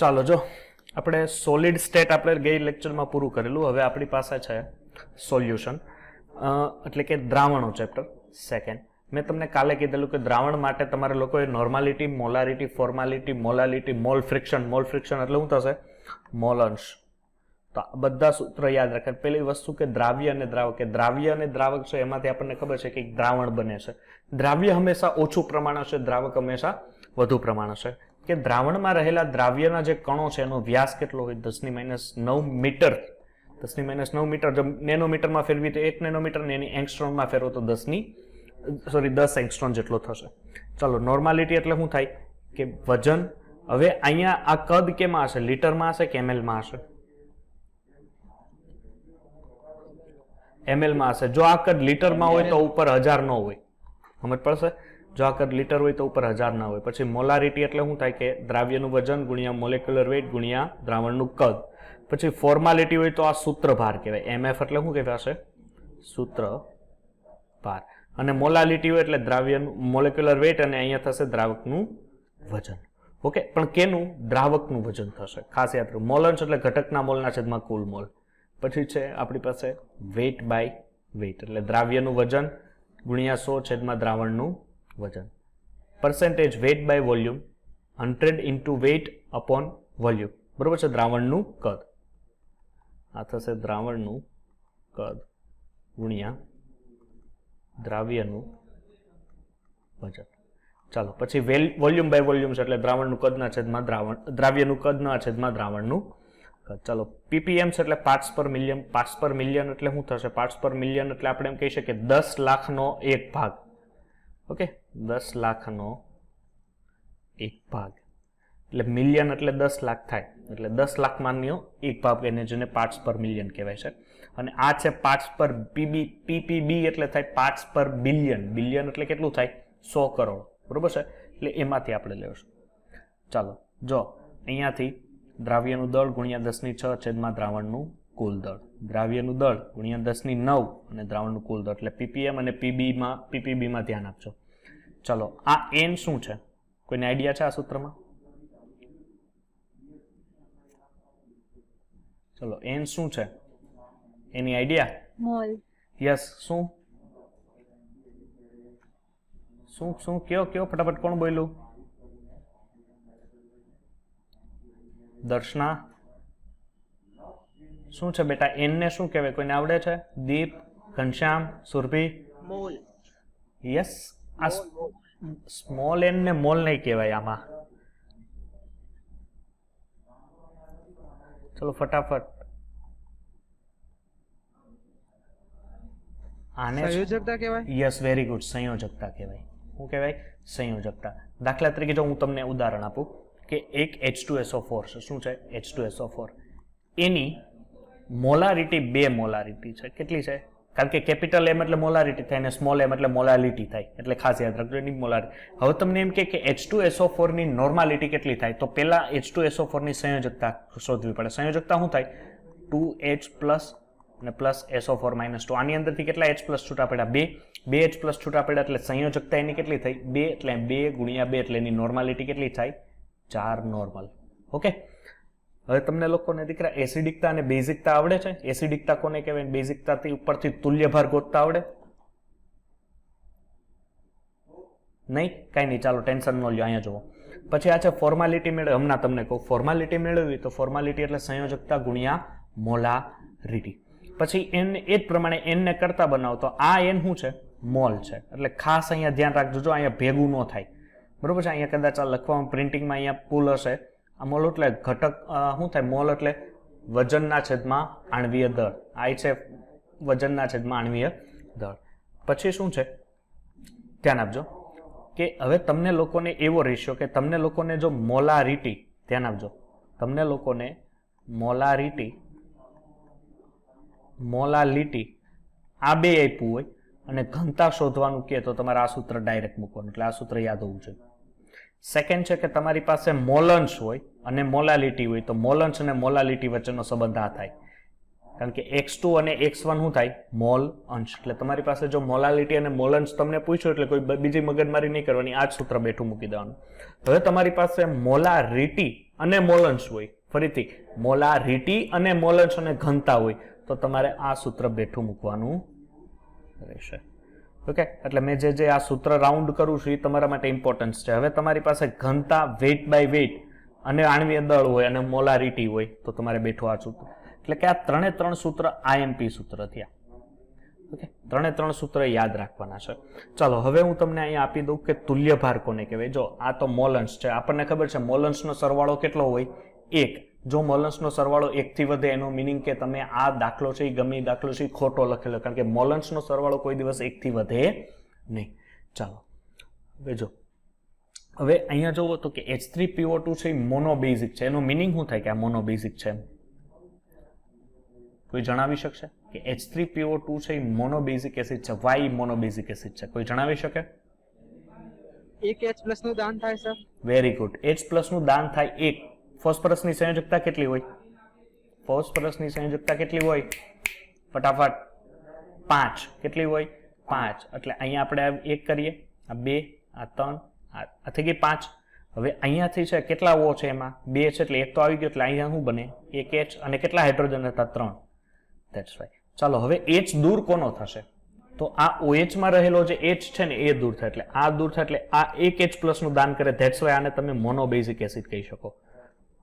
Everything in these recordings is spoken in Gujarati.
ચાલો જો આપણે સોલિડ સ્ટેટ આપણે ગઈ લેક્ચરમાં પૂરું કરેલું. હવે આપણી પાસે છે સોલ્યુશન, એટલે કે દ્રાવણો ચેપ્ટર સેકન્ડ. મેં તમને કાલે કીધેલું કે દ્રાવણ માટે તમારે લોકોએ normality, molarity, formality, molality, mall friction એટલે શું થશે? મોલ અંશ. તો આ બધા સૂત્ર યાદ રાખે. પેલી વસ્તુ કે દ્રાવ્ય અને દ્રાવક, કે દ્રાવ્ય અને દ્રાવક છે એમાંથી આપણને ખબર છે કે દ્રાવણ બને છે. દ્રાવ્ય હંમેશા ઓછું પ્રમાણ હશે, દ્રાવક હંમેશા વધુ પ્રમાણ હશે. કે દ્રાવણમાં રહેલા દ્રાવ્યના જે કણો છે એનો વ્યાસ કેટલો હોય? 10⁻9 મીટર. 10⁻9 મીટર. જો નેનોમીટરમાં ફેરવી તો 1 નેનોમીટર ને એની એંગસ્ટ્રોમમાં ફેરવો તો 10 એંગસ્ટ્રોમ જેટલો થશે. ચાલો, નોર્માલિટી એટલે શું થાય કે વજન. હવે અહીંયા આ કદ કેમાં હશે? લીટરમાં હશે કે એમએલમાં હશે? એમએલમાં હશે. જો આ કદ લીટરમાં હોય તો ઉપર 1000 ન હોય. સમજ પડશે? જો આ કદ લીટર હોય તો ઉપર 1000 ના હોય. પછી મોલારિટી એટલે શું થાય કે દ્રાવ્યનું વજન ગુણ્યા મોલેક્યુલર વેઇટ ગુણ્યા દ્રાવણનું કદ. પછી ફોર્માલિટી હોય તો આ સૂત્ર ભાર કહેવાય. એમએફ એટલે શું કહેવાશે? સૂત્ર ભાર. અને મોલાલિટી હોય એટલે દ્રાવ્યનું મોલેક્યુલર વેઇટ અને અહીંયા થશે દ્રાવકનું વજન. ઓકે, પણ કેનું? દ્રાવકનું વજન થશે. ખાસ યાદ રાખો. મોલ અંશ એટલે ઘટકના મોલના છેદમાં કુલ મોલ. પછી છે આપણી પાસે વેઇટ બાય વેઇટ એટલે દ્રાવ્યનું વજન ગુણ્યા 100 છેદમાં દ્રાવણનું વજન. Percentage weight by volume 100 into weight upon volume. બરોબર છે? દ્રાવણનું કદ. આ થશે દ્રાવણનું કદ ગુણ્યા દ્રાવ્યનું વજન. ચાલો, પછી વોલ્યુમ બાય વોલ્યુમ છે એટલે દ્રાવણનું કદના છેદમાં દ્રાવ્યનું કદના છેદમાં દ્રાવણનું કદ. ચાલો, પીપીએમ છે એટલે પાર્ટ્સ પર મિલિયન. પાર્ટ્સ પર મિલિયન એટલે શું થશે? પાર્ટ્સ પર મિલિયન એટલે આપણે એમ કહી શકીએ 10 લાખનો એક ભાગ. ઓકે, 10 લાખનો એક ભાગ એટલે મિલિયન એટલે 10 લાખ થાય. એટલે 10 લાખમાંનો એક ભાગ એને જેને પાર્ટ્સ પર મિલિયન કહેવાય છે. અને આ છે પાર્ટ્સ પર પીપીબી એટલે થાય પાર્ટ્સ પર બિલિયન. બિલિયન એટલે કેટલું થાય? 100 કરોડ. બરોબર છે? એટલે એમાંથી આપણે લેશું. ચાલો, જો અહીંયાથી દ્રાવ્યનું દળ ગુણ્યા 10⁶ છેદમાં દ્રાવણનું કુલ દળ. દ્રાવ્યનું દળ ગુણ્યા 10⁹ અને દ્રાવણનું કુલ દળ. એટલે પીપીએમ અને પીપીબીમાં ધ્યાન આપજો. ચલો, આ એન શું છે? કોઈને આઈડિયા છે આ સૂત્રમાં? ચલો, એન શું છે? એની આઈડિયા? મોલ. યસ. શું શું શું કયો ફટાફટ. કોણ બોલ્યું? દર્શના. શું છે બેટા? એન ને શું કહેવાય? કોઈને આવડે છે? દીપ, ઘનશ્યામ, સુરભી? મોલ. યસ. આ સ્મોલ એન ને મોલ નહીં કહેવાય આમાં. ચલો ફટાફટ. આને સંયોજકતા કહેવાય? Yes, very good. સંયોજકતા કહેવાય. શું કહેવાય? સંયોજકતા. દાખલા તરીકે જો હું તમને ઉદાહરણ આપું કે એક H2SO4 છે. શું છે? H2SO4. એની મોલારિટી 2 મોલારિટી છે. કેટલી છે? કારણ કે કેપિટલ એમ એટલે મોલારિટી થાય અને સ્મોલ એમ એટલે મોલાલિટી થાય. એટલે ખાસ યાદ રાખજો એની મોલારિટી. હવે તમને એમ કે H2SO4 ની નોર્માલિટી કેટલી થાય? તો પહેલા H2SO4 ની સંયોજકતા શોધવી પડે. સંયોજકતા શું થાય? 2H+ અને પ્લસ SO4 - 2. આની અંદરથી કેટલા H+ છૂટા પડ્યા? 2 H+ છૂટા પડ્યા એટલે સંયોજકતા એની કેટલી થઈ? 2. એટલે 2 ગુણ્યા 2 એટલે એની નોર્માલિટી કેટલી થાય? 4 નોર્મલ. ઓકે, હવે તમને લોકોને દીકરા એસિડિકતા અને બેઝિકતા આવડે છે? એસિડિકતા કોને કહેવાય? બેઝિકતાથી ઉપરથી તુલ્યભાર ગોતતા આવડે? નહીં? કાંઈ નહીં. ચાલો, ટેન્શન ન લ્યો. અહીંયા જુઓ. પછી આ છે ફોર્માલિટી મેળવી. હમણાં તમને કહું ફોર્માલિટી મેળવવી તો ફોર્માલિટી એટલે સંયોજકતા ગુણ્યા મોલારિટી. પછી એન એ જ પ્રમાણે એનને કરતા બનાવો તો આ એન શું છે? મોલ છે. એટલે ખાસ અહીંયા ધ્યાન રાખજો. જો અહીંયા ભેગું ન થાય. બરોબર છે? અહીંયા કદાચ આ લખવામાં પ્રિન્ટિંગમાં અહીંયા પુલ હશે. આ મોલ એટલે ઘટક શું થાય? મોલ એટલે વજનના છેદમાં આણ્વીય દળ. આ છે વજનના છેદમાં આણ્વીય દળ. પછી શું છે? ધ્યાન આપજો કે હવે તમને લોકોને એવો રેશિયો કે તમને લોકોને જો મોલારિટી, ધ્યાન આપજો, તમને લોકોને મોલાલિટી આ બે આપ્યું હોય અને ઘનતા શોધવાનું કહે તો તમારે આ સૂત્ર ડાયરેક્ટ મૂકવાનું. એટલે આ સૂત્ર યાદ હોવું જોઈએ. સેકન્ડ છે કે તમારી પાસે મોલંશ હોય અને મોલાલિટી હોય તો મોલંશ અને મોલાલિટી વચ્ચેનો સંબંધ આ થાય. કારણ કે x2 અને x1 શું થાય? મોલ અંશ. એટલે તમારી પાસે જો મોલાલિટી અને મોલંશ તમને પૂછ્યું એટલે કોઈ બીજી મગજમારી નહીં કરવાની. આ જ સૂત્ર બેઠું મૂકી દેવાનું. હવે તમારી પાસે મોલારિટી અને મોલન્સ હોય, ફરીથી મોલારિટી અને મોલન્સ અને ઘનતા હોય તો તમારે આ સૂત્ર બેઠું મૂકવાનું રહેશે. ઓકે, એટલે મેં જે આ સૂત્ર રાઉન્ડ કરું છું એ તમારા માટે ઇમ્પોર્ટન્સ છે. હવે તમારી પાસે ઘનતા વેઇટ બાય વેઇટ અને આણવીય દળ હોય અને મોલારિટી હોય તો તમારે બેઠું આ સૂત્ર. એટલે કે આ 3 સૂત્ર IMP સૂત્ર થયા. ઓકે, 3 સૂત્ર યાદ રાખવાના છે. ચાલો હવે હું તમને અહીંયા આપી દઉં કે તુલ્ય ભાર કોને કહેવાય. જો આ તો મોલન્સ છે, આપણને ખબર છે મોલન્સનો સરવાળો કેટલો હોય 1. જો મોલન્સનો સરવાળો 1 થી વધે એનો મિનિંગ કે તમે આ દાખલો છે એ ગમે દાખલો છે એ ખોટો લખેલો, કારણ કે મોલન્સનો સરવાળો કોઈ દિવસ 1 થી વધે નહીં. ચાલો હવે જો હવે અહીંયા જોવો તો કે H3PO2 છે એ મોનોબેઝિક છે. એનો મિનિંગ શું થાય કે આ મોનોબેઝિક છે? કોઈ જણાવી શકશે કે H3PO2 છે એ મોનોબેઝિક એસિડ છે? વાય મોનોબેઝિક એસિડ છે? કોઈ જણાવી શકે? એક H+ નું દાન થાય સર. Very good. H+ નું દાન થાય 1. ફોસ્ફરસની સંયોજકતા કેટલી હોય? ફોસ્ફરસની સંયોજકતા કેટલી હોય? ફટાફટ 5. કેટલી હોય? 5. એટલે અહીંયા આપણે 1 કરીએ, આ 2, આ 3, આ થઈ ગઈ 5. હવે અહીંયાથી છે કેટલા O છે એમાં? 2 છે એટલે 1 તો આવી ગયો, એટલે અહીંયા શું બને? 1 H અને કેટલા હાઇડ્રોજન હતા? 3. That's why. ચાલો હવે H દૂર કોનો થશે? તો આ OH માં રહેલો જે H છે ને એ દૂર થાય, એટલે આ દૂર થાય એટલે આ 1 H+ નું દાન કરે. ધેટ્સ વાય આને તમે મોનોબેઝિક એસિડ કહી શકો.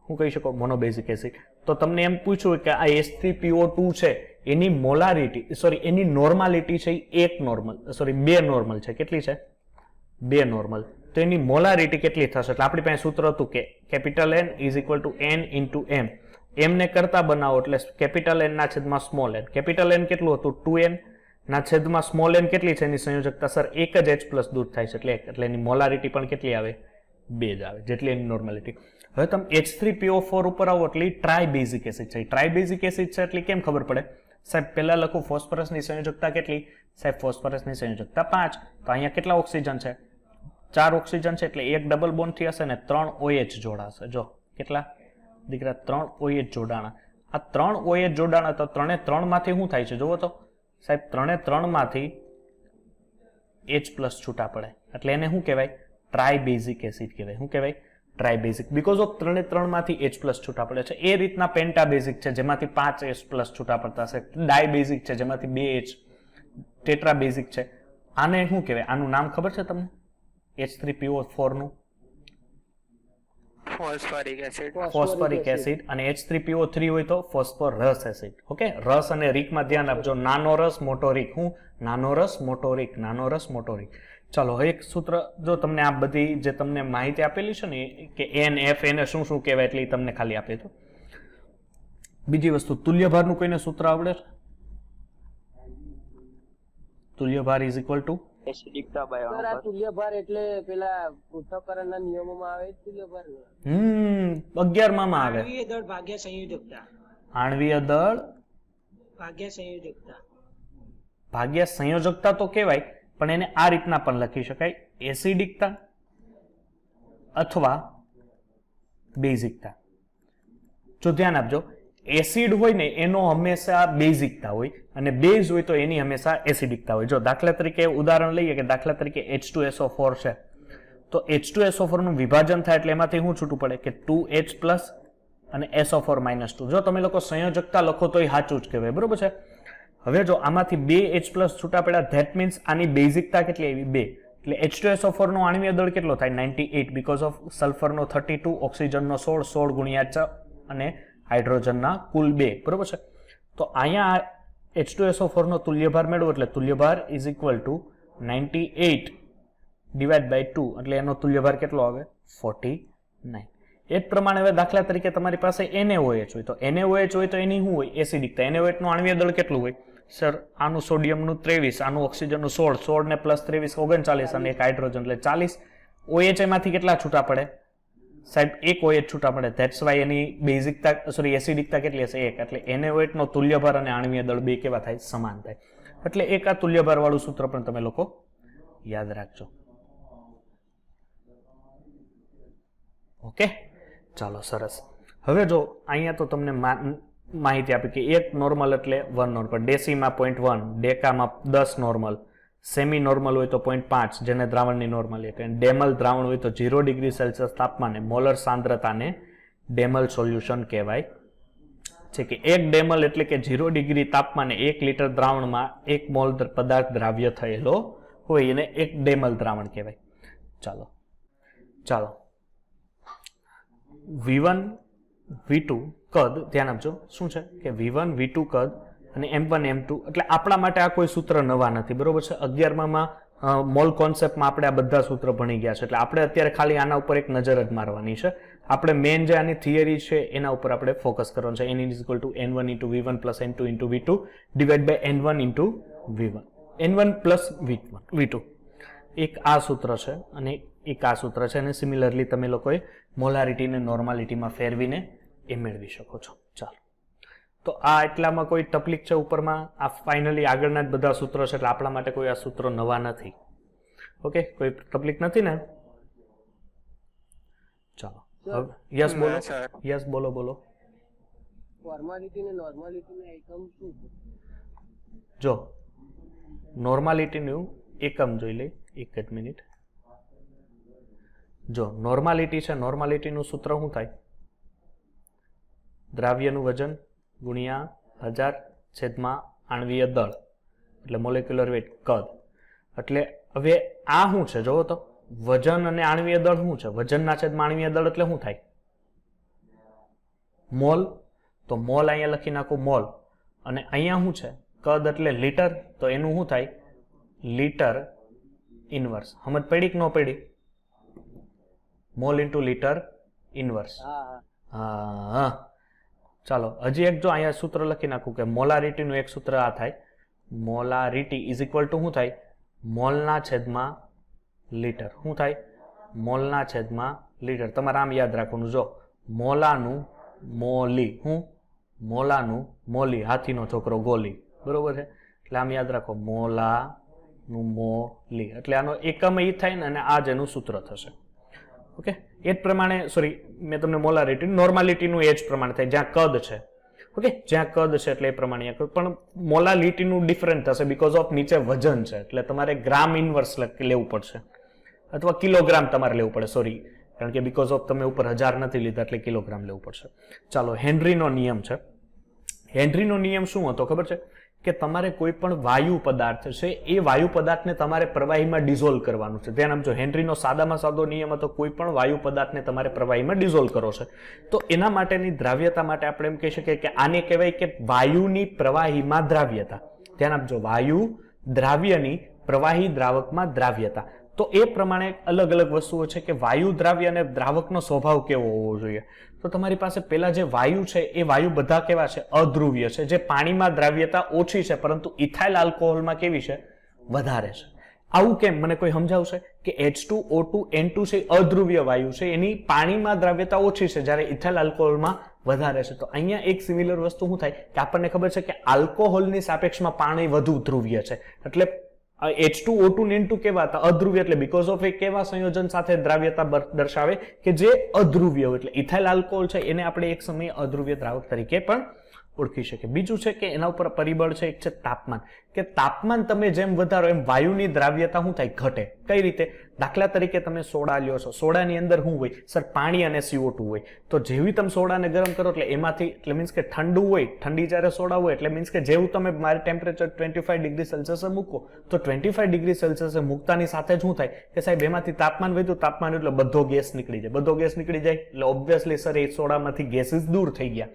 શું કહી શકો? મોનોબેઝિક એસિડ. તો તમને એમ પૂછ્યું કે આ H3PO2 છે એની મોલારિટી એની નોર્માલિટી છે 2 નોર્મલ છે. કેટલી છે? 2 નોર્મલ. તો એની મોલારિટી કેટલી થશે? એટલે આપણી પાસે સૂત્ર હતું કે N = N × M. M ને કરતા બનાવો એટલે કેપિટલ N ના છેદમાં સ્મોલ n. કેપિટલ N કેટલું હતું? 2n ના છેદમાં સ્મોલ n કેટલી છે એની સંયોજકતા? સર 1 જ H+ દૂર થાય છે એટલે એની મોલારિટી પણ કેટલી આવે? 2 જ આવે, જેટલી એની નોર્માલિટી. હવે તમે H3PO4 ઉપર આવો એટલે ટ્રાયબેઝિક એસિડ છે. ટ્રાયબેઝિક એસિડ છે એટલે કેમ ખબર પડે? સાહેબ પહેલા લખું ફોસ્ફરસની સંયોજકતા કેટલી? સાહેબ ફોસ્ફરસની સંયોજકતા 5. તો અહીંયા કેટલા ઓક્સિજન છે? 4 ઓક્સિજન છે એટલે 1 ડબલ બોન્ડ થી હશે ને 3 OH જોડાશે. જો કેટલા દીકરા? 3 OH જોડાણા. આ 3 OH જોડાણા તો 3 માંથી શું થાય છે? જોવો તો સાહેબ 3 માંથી H+ છૂટા પડે એટલે એને શું કહેવાય? ટ્રાયબેઝિક એસિડ કહેવાય. શું કહેવાય? ટ્રાયબેઝિક. બીકોઝ ઓફ 3 માંથી H+ છૂટા પડે છે. એ રીતના પેન્ટાબેઝિક છે જેમાંથી 5 H+ છૂટા પડતા છે. ડાયબેઝિક છે જેમાંથી 2 H. ટેટ્રાબેઝિક છે. આને શું કહેવાય? આનું નામ ખબર છે તમને? H3PO4 નું ફોસ્ફોરિક એસિડ. અને H3PO3 હોય તો ફોસ્ફોરસ એસિડ. ઓકે, રસ અને રીકમાં ધ્યાન આપજો. નાનો રસ મોટો રીક. હું નાનો રસ મોટો રીક, નાનો રસ મોટો રીક. ચાલો એક સૂત્ર જો તમને આ બધી જે તમને માહિતી આપેલી છે ને કે N F એને શું કહેવાય એટલે તમને ખાલી આપે તો. બીજી વસ્તુ તુલ્યભારનું કોઈને સૂત્ર આવડે છે? તુલ્યભાર = એસિડિકતા બાય અણુ. સર આ તુલ્યભાર એટલે પેલા પૃથ્થકરણના નિયમોમાં આવે તુલ્યભાર. 11 માં આવે. આણ્વીય દળ ભાગ્યા સંયોજકતા. આણ્વીય દળ ભાગ્યા સંયોજકતા તો કહેવાય, પણ એને આ રીતના પણ લખી શકાય, એસિડિકતા અથવા બેઝિકતા. જો ધ્યાન આપજો, એસિડ હોય ને એનો હંમેશા બેઝિકતા હોય અને બેઝ હોય તો એની હંમેશા એસિડિકતા હોય. જો દાખલા તરીકે ઉદાહરણ લઈએ કે દાખલા તરીકે H2SO4 છે તો H2SO4 નું વિભાજન થાય એટલે એમાંથી શું છૂટું પડે કે 2H+ અને SO4 - 2. જો તમે લોકો સંયોજકતા લખો તો એ સાચું જ કહેવાય, બરોબર છે. હવે જો આમાંથી 2H+ છૂટા પડ્યા, ધેટ મીન્સ આની બેઝિકતા કેટલી આવી? 2. એટલે H2SO4 નો આણ્વીય દળ કેટલો થાય? 98 બીકોઝ ઓફ સલ્ફરનો 32, ઓક્સિજનનો 16 ગુણ્યા 4 અને હાઇડ્રોજનના કુલ 2, બરોબર છે. તો અહીંયા H2SO4 નો તુલ્યભાર મેળવો એટલે તુલ્યભાર = 98 / 2 એટલે એનો તુલ્યભાર કેટલો આવે? 49. એ જ પ્રમાણે હવે દાખલા તરીકે તમારી પાસે NaOH હોય તો NaOH હોય તો એની શું હોય? એસિડિકતા. NaOH નું આણ્વીય દળ કેટલું હોય? સર આનું સોડિયમનું 23, આનું ઓક્સિજનનું 16 ને +23 39 અને એક હાઇડ્રોજન એટલે 40. OH એમાંથી કેટલા છૂટા પડે? સાહેબ 1 OH છૂટા પડે. ધેટ્સ વાય એની બેઝિકતા એસિડિકતા કેટલી હશે? 1. એટલે NaOH નો તુલ્યભાર અને આણ્વીય દળ બે કેવા થાય? સમાન થાય. એટલે એક આ તુલ્યભાર વાળું સૂત્ર પણ તમે લોકો યાદ રાખજો. ઓકે, ચાલો સરસ. હવે જો અહીંયા તો તમને માહિતી આપી કે 1 નોર્મલ એટલે 1 નોર્મલ, ડેસીમાં 0.1, ડેકામાં 10 નોર્મલ, સેમી નોર્મલ હોય તો 0.5 જેને દ્રાવણની નોર્મલ એટલે ડેમલ દ્રાવણ હોય તો 0 ડિગ્રી સેલ્સિયસ તાપમાને મોલર સાંદ્રતાને ડેમલ સોલ્યુશન કહેવાય છે કે 1 ડેમલ એટલે કે 0 ડિગ્રી તાપમાને 1 લીટર દ્રાવણમાં 1 મોલ પદાર્થ દ્રાવ્ય થયેલો હોય એને 1 ડેમલ દ્રાવણ કહેવાય. ચાલો V1 V2 કદ ધ્યાન આપજો. શું છે કે V1 V2 કદ અને M1 M2 એટલે આપણા માટે આ કોઈ સૂત્ર નવા નથી, બરોબર છે. 11માં મોલ કોન્સેપ્ટમાં આપણે આ બધા સૂત્ર ભણી ગયા છે, એટલે આપણે અત્યારે ખાલી આના ઉપર એક નજર જ મારવાની છે. આપણે મેઇન જે આની થિયરી છે એના ઉપર આપણે ફોકસ કરવાનું છે. n = n1 × v1 + n2 × v2 / n1 × v1 n1 + v2. એક આ સૂત્ર છે અને એક આ સૂત્ર છે, અને સિમિલરલી તમે લોકોએ મોલારિટીને નોર્માલિટીમાં ફેરવીને એ મેળવી શકો છો. ચાલો, તો આ એટલામાં કોઈ તકલીફ છે ઉપરમાં? આ ફાઇનલી આગળના જ બધા સૂત્રો છે, એટલે આપણા માટે કોઈ આ સૂત્રો નવા નથી. ઓકે, કોઈ તકલીફ નથી ને? ચાલો, યસ બોલો. યસ બોલો. ફોર્માલિટી ને નોર્માલિટી નો એકમ શું છે? જો નોર્માલિટીનું એકમ જોઈ લઈ, એક જ મિનિટ. જો નોર્માલિટી છે, નોર્માલિટીનું સૂત્ર શું થાય? દ્રાવ્યનું વજન ગુણ્યા 1000 / આણ્વીય દળ એટલે મોલેક્યુલર વેટ કદ. એટલે હવે આ શું છે જોવો તો, વજન અને આણ્વીય દળ શું છે? વજનના છેદમાં આણ્વીય દળ એટલે શું થાય? મોલ. તો મોલ અહીંયા લખી નાખું મોલ, અને અહીંયા શું છે? કદ એટલે લીટર, તો એનું શું થાય? Litre inverse. સમજ પડી કે ન પડી? Mall into litre inverse. હા. ચાલો, હજી એક જો અહીંયા સૂત્ર લખી નાખું કે મોલારિટીનું એક સૂત્ર આ થાય, મોલારિટી = શું થાય? મોલના છેદમાં લીટર. શું થાય? મોલના છેદમાં લીટર. તમારે આમ યાદ રાખવાનું, જો મોલાનું મોલી, શું? મોલાનું મોલી, હાથીનો છોકરો ગોલી, બરોબર છે. એટલે આમ યાદ રાખો, મોલાનું મોલી, એટલે આનો એકમ એ થાય ને, અને આ જ એનું સૂત્ર થશે. ઓકે, એ જ પ્રમાણે, સોરી, મેં તમને મોલારિટી નોર્માલિટીનું એ જ પ્રમાણે થાય જ્યાં કદ છે. ઓકે, જ્યાં કદ છે એટલે એ પ્રમાણે, પણ મોલાલિટીનું ડિફરન્ટ થશે બીકોઝ ઓફ નીચે વજન છે, એટલે તમારે ગ્રામ ઇનવર્સ લેવું પડશે, અથવા કિલોગ્રામ તમારે લેવું પડે, સોરી, કારણ કે બીકોઝ ઓફ તમે ઉપર 1000 નથી લીધા એટલે કિલોગ્રામ લેવું પડશે. ચાલો, હેનરીનો નિયમ છે. હેનરીનો નિયમ શું હતો ખબર છે? કે તમારે કોઈ પણ વાયુ પદાર્થ છે એ વાયુ પદાર્થને તમારે પ્રવાહીમાં ડિઝોલ્વ કરવાનું છે. ધ્યાન આપજો, હેનરીનો સાદામાં સાદો નિયમ હતો, કોઈ પણ વાયુ પદાર્થને તમારે પ્રવાહીમાં ડિઝોલ્વ કરો છે. તો એના માટેની દ્રાવ્યતા માટે આપણે એમ કહી શકીએ કે આને કહેવાય કે વાયુની પ્રવાહીમાં દ્રાવ્યતા. ધ્યાન આપજો, વાયુ દ્રાવ્યની પ્રવાહી દ્રાવકમાં દ્રાવ્યતા. તો એ પ્રમાણે અલગ અલગ વસ્તુઓ છે કે વાયુ દ્રાવ્ય અને દ્રાવકનો સ્વભાવ કેવો હોવો જોઈએ. તો તમારી પાસે પેલા જે વાયુ છે એ વાયુ બધા કેવા છે? અધ્રુવ્ય છે. જે પાણીમાં દ્રાવ્યતા ઓછી છે, પરંતુ ઇથાઇલ આલ્કોહોલમાં કેવી છે? વધારે છે. આવું કેમ? મને કોઈ સમજાવશે કે H2O2 N2 છે અધ્રુવ્ય વાયુ છે, એની પાણીમાં દ્રાવ્યતા ઓછી છે, જ્યારે ઇથાઇલ આલ્કોહોલમાં વધારે છે. તો અહીંયા એક સિમિલર વસ્તુ શું થાય કે આપણને ખબર છે કે આલ્કોહોલની સાપેક્ષમાં પાણી વધુ ધ્રુવ્ય છે. એટલે H2O2 ને N2 કેવા હતા? અધ્રુવ્ય. એટલે બીકોઝ ઓફ એ કેવા સંયોજન સાથે દ્રાવ્યતા દર્શાવે કે જે અધ્રુવ્ય હોય. એટલે ઇથાઇલ આલ્કોહોલ છે એને આપણે એક સમયે અધ્રુવ્ય દ્રાવક તરીકે પણ ઓળખી શકીએ. બીજું છે કે એના ઉપર પરિબળ છે, એક છે તાપમાન. કે તાપમાન તમે જેમ વધારો એમ વાયુની દ્રાવ્યતા શું થાય? ઘટે. કઈ રીતે? દાખલા તરીકે તમે સોડા લ્યો છો, સોડાની અંદર શું હોય? સર, પાણી અને CO2 હોય. તો જેવી તમે સોડાને ગરમ કરો એટલે એમાંથી, એટલે મીન્સ કે ઠંડુ હોય, ઠંડી જ્યારે સોડા હોય, એટલે મીન્સ કે જેવું તમે મારે ટેમ્પરેચર 25 ડિગ્રી સેલ્સિયસે મૂકો, તો 25 ડિગ્રી સેલ્સિયસે મૂકતાની સાથે જ શું થાય કે સાહેબ એમાંથી તાપમાન વધ્યું, તાપમાન એટલે બધો ગેસ નીકળી જાય. બધો ગેસ નીકળી જાય એટલે ઓબ્વિયસલી સર એ સોડામાંથી ગેસીસ દૂર થઈ ગયા.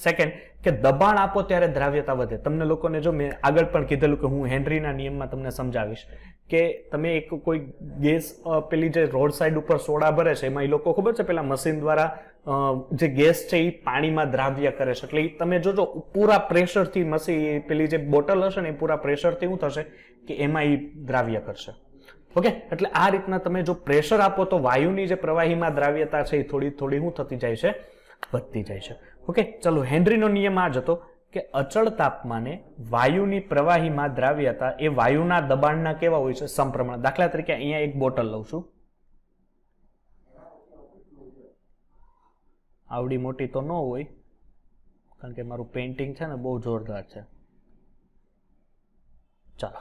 સેકન્ડ, કે દબાણ આપો ત્યારે દ્રાવ્યતા વધે. તમને લોકોને જો મેં આગળ પણ કીધેલું કે હું હેનરીના નિયમમાં તમને સમજાવીશ કે તમે એક કોઈ ગેસ, પેલી જે રોડ સાઈડ ઉપર સોડા ભરે છે એમાં એ લોકો ખબર છે પેલા મશીન દ્વારા જે ગેસ છે એ પાણીમાં દ્રાવ્ય કરે છે. એટલે તમે જોજો પૂરા પ્રેશરથી મશીન, પેલી જે બોટલ હશે ને એ પૂરા પ્રેશરથી શું થશે કે એમાં એ દ્રાવ્ય કરશે. ઓકે, એટલે આ રીતના તમે જો પ્રેશર આપો તો વાયુની જે પ્રવાહીમાં દ્રાવ્યતા છે એ થોડી થોડી શું થતી જાય છે? વધતી જાય છે. ઓકે, ચલો, હેનરીનો નિયમ આ જ હતો કે અચળ તાપમાને વાયુની પ્રવાહીમાં દ્રાવ્યતા એ વાયુના દબાણના કેવા હોય છે? સમપ્રમાણ. દાખલા તરીકે અહીંયા એક બોટલ લઉં છું, આવડી મોટી તો ન હોય કારણ કે મારું પેઇન્ટિંગ છે ને બહુ જોરદાર છે. ચાલો,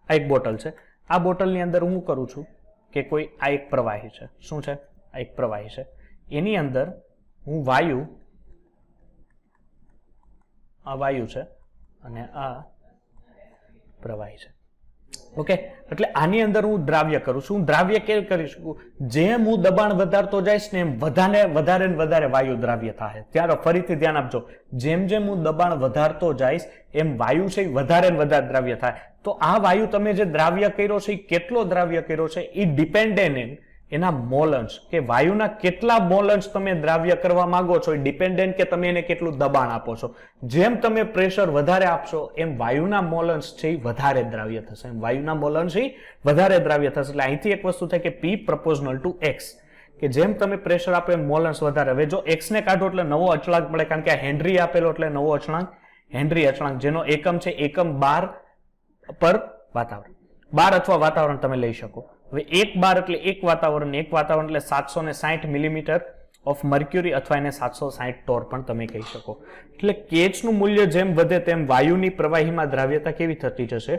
આ એક બોટલ છે. આ બોટલની અંદર હું કરું છું કે કોઈ આ એક પ્રવાહી છે. શું છે? આ એક પ્રવાહી છે. એની અંદર હું વાયુ, આ વાયુ છે અને આ પ્રવાહી છે. ઓકે, એટલે આની અંદર હું દ્રાવ્ય કરું છું. હું દ્રાવ્ય કેમ કરી શકું? જેમ હું દબાણ વધારતો જઈશ ને એમ વધારે ને વધારે વાયુ દ્રાવ્ય થાય. ત્યારે ફરીથી ધ્યાન આપજો, જેમ જેમ હું દબાણ વધારતો જઈશ એમ વાયુ છે એ વધારે ને વધારે દ્રાવ્ય થાય. તો આ વાયુ તમે જે દ્રાવ્ય કર્યો છે એ કેટલો દ્રાવ્ય કર્યો છે એ ડિપેન્ડન્ટ એના મોલન્સ, કે વાયુના કેટલા મોલન્સ તમે દ્રાવ્ય કરવા માંગો છો એ ડિપેન્ડન્ટ કે તમે એને કેટલું દબાણ આપો છો. જેમ તમે પ્રેશર વધારે આપશો એમ વાયુના મોલન્સ છે એ વધારે દ્રાવ્ય થશે. એમ વાયુના મોલન્સ એ વધારે દ્રાવ્ય થશે. એટલે અહીંથી એક વસ્તુ થાય કે P proportional to X, કે જેમ તમે પ્રેશર આપો એમ મોલન્સ વધારે. હવે જો X ને કાઢો એટલે નવો અચળાંક મળે, કારણ કે આ હેનરી આપેલો એટલે નવો અચળાંક હેનરી અચળાંક, જેનો એકમ છે એકમ બાર પર વાતાવરણ. બાર અથવા વાતાવરણ તમે લઈ શકો. હવે 1 બાર એટલે 1 વાતાવરણ, 1 વાતાવરણ એટલે 760 મિલીમીટર ઓફ મર્ક્યુરી, અથવા એને 760 ટોર પણ તમે કહી શકો. એટલે કેચનું મૂલ્ય જેમ વધે તેમ વાયુની પ્રવાહીમાં દ્રાવ્યતા કેવી થતી જશે?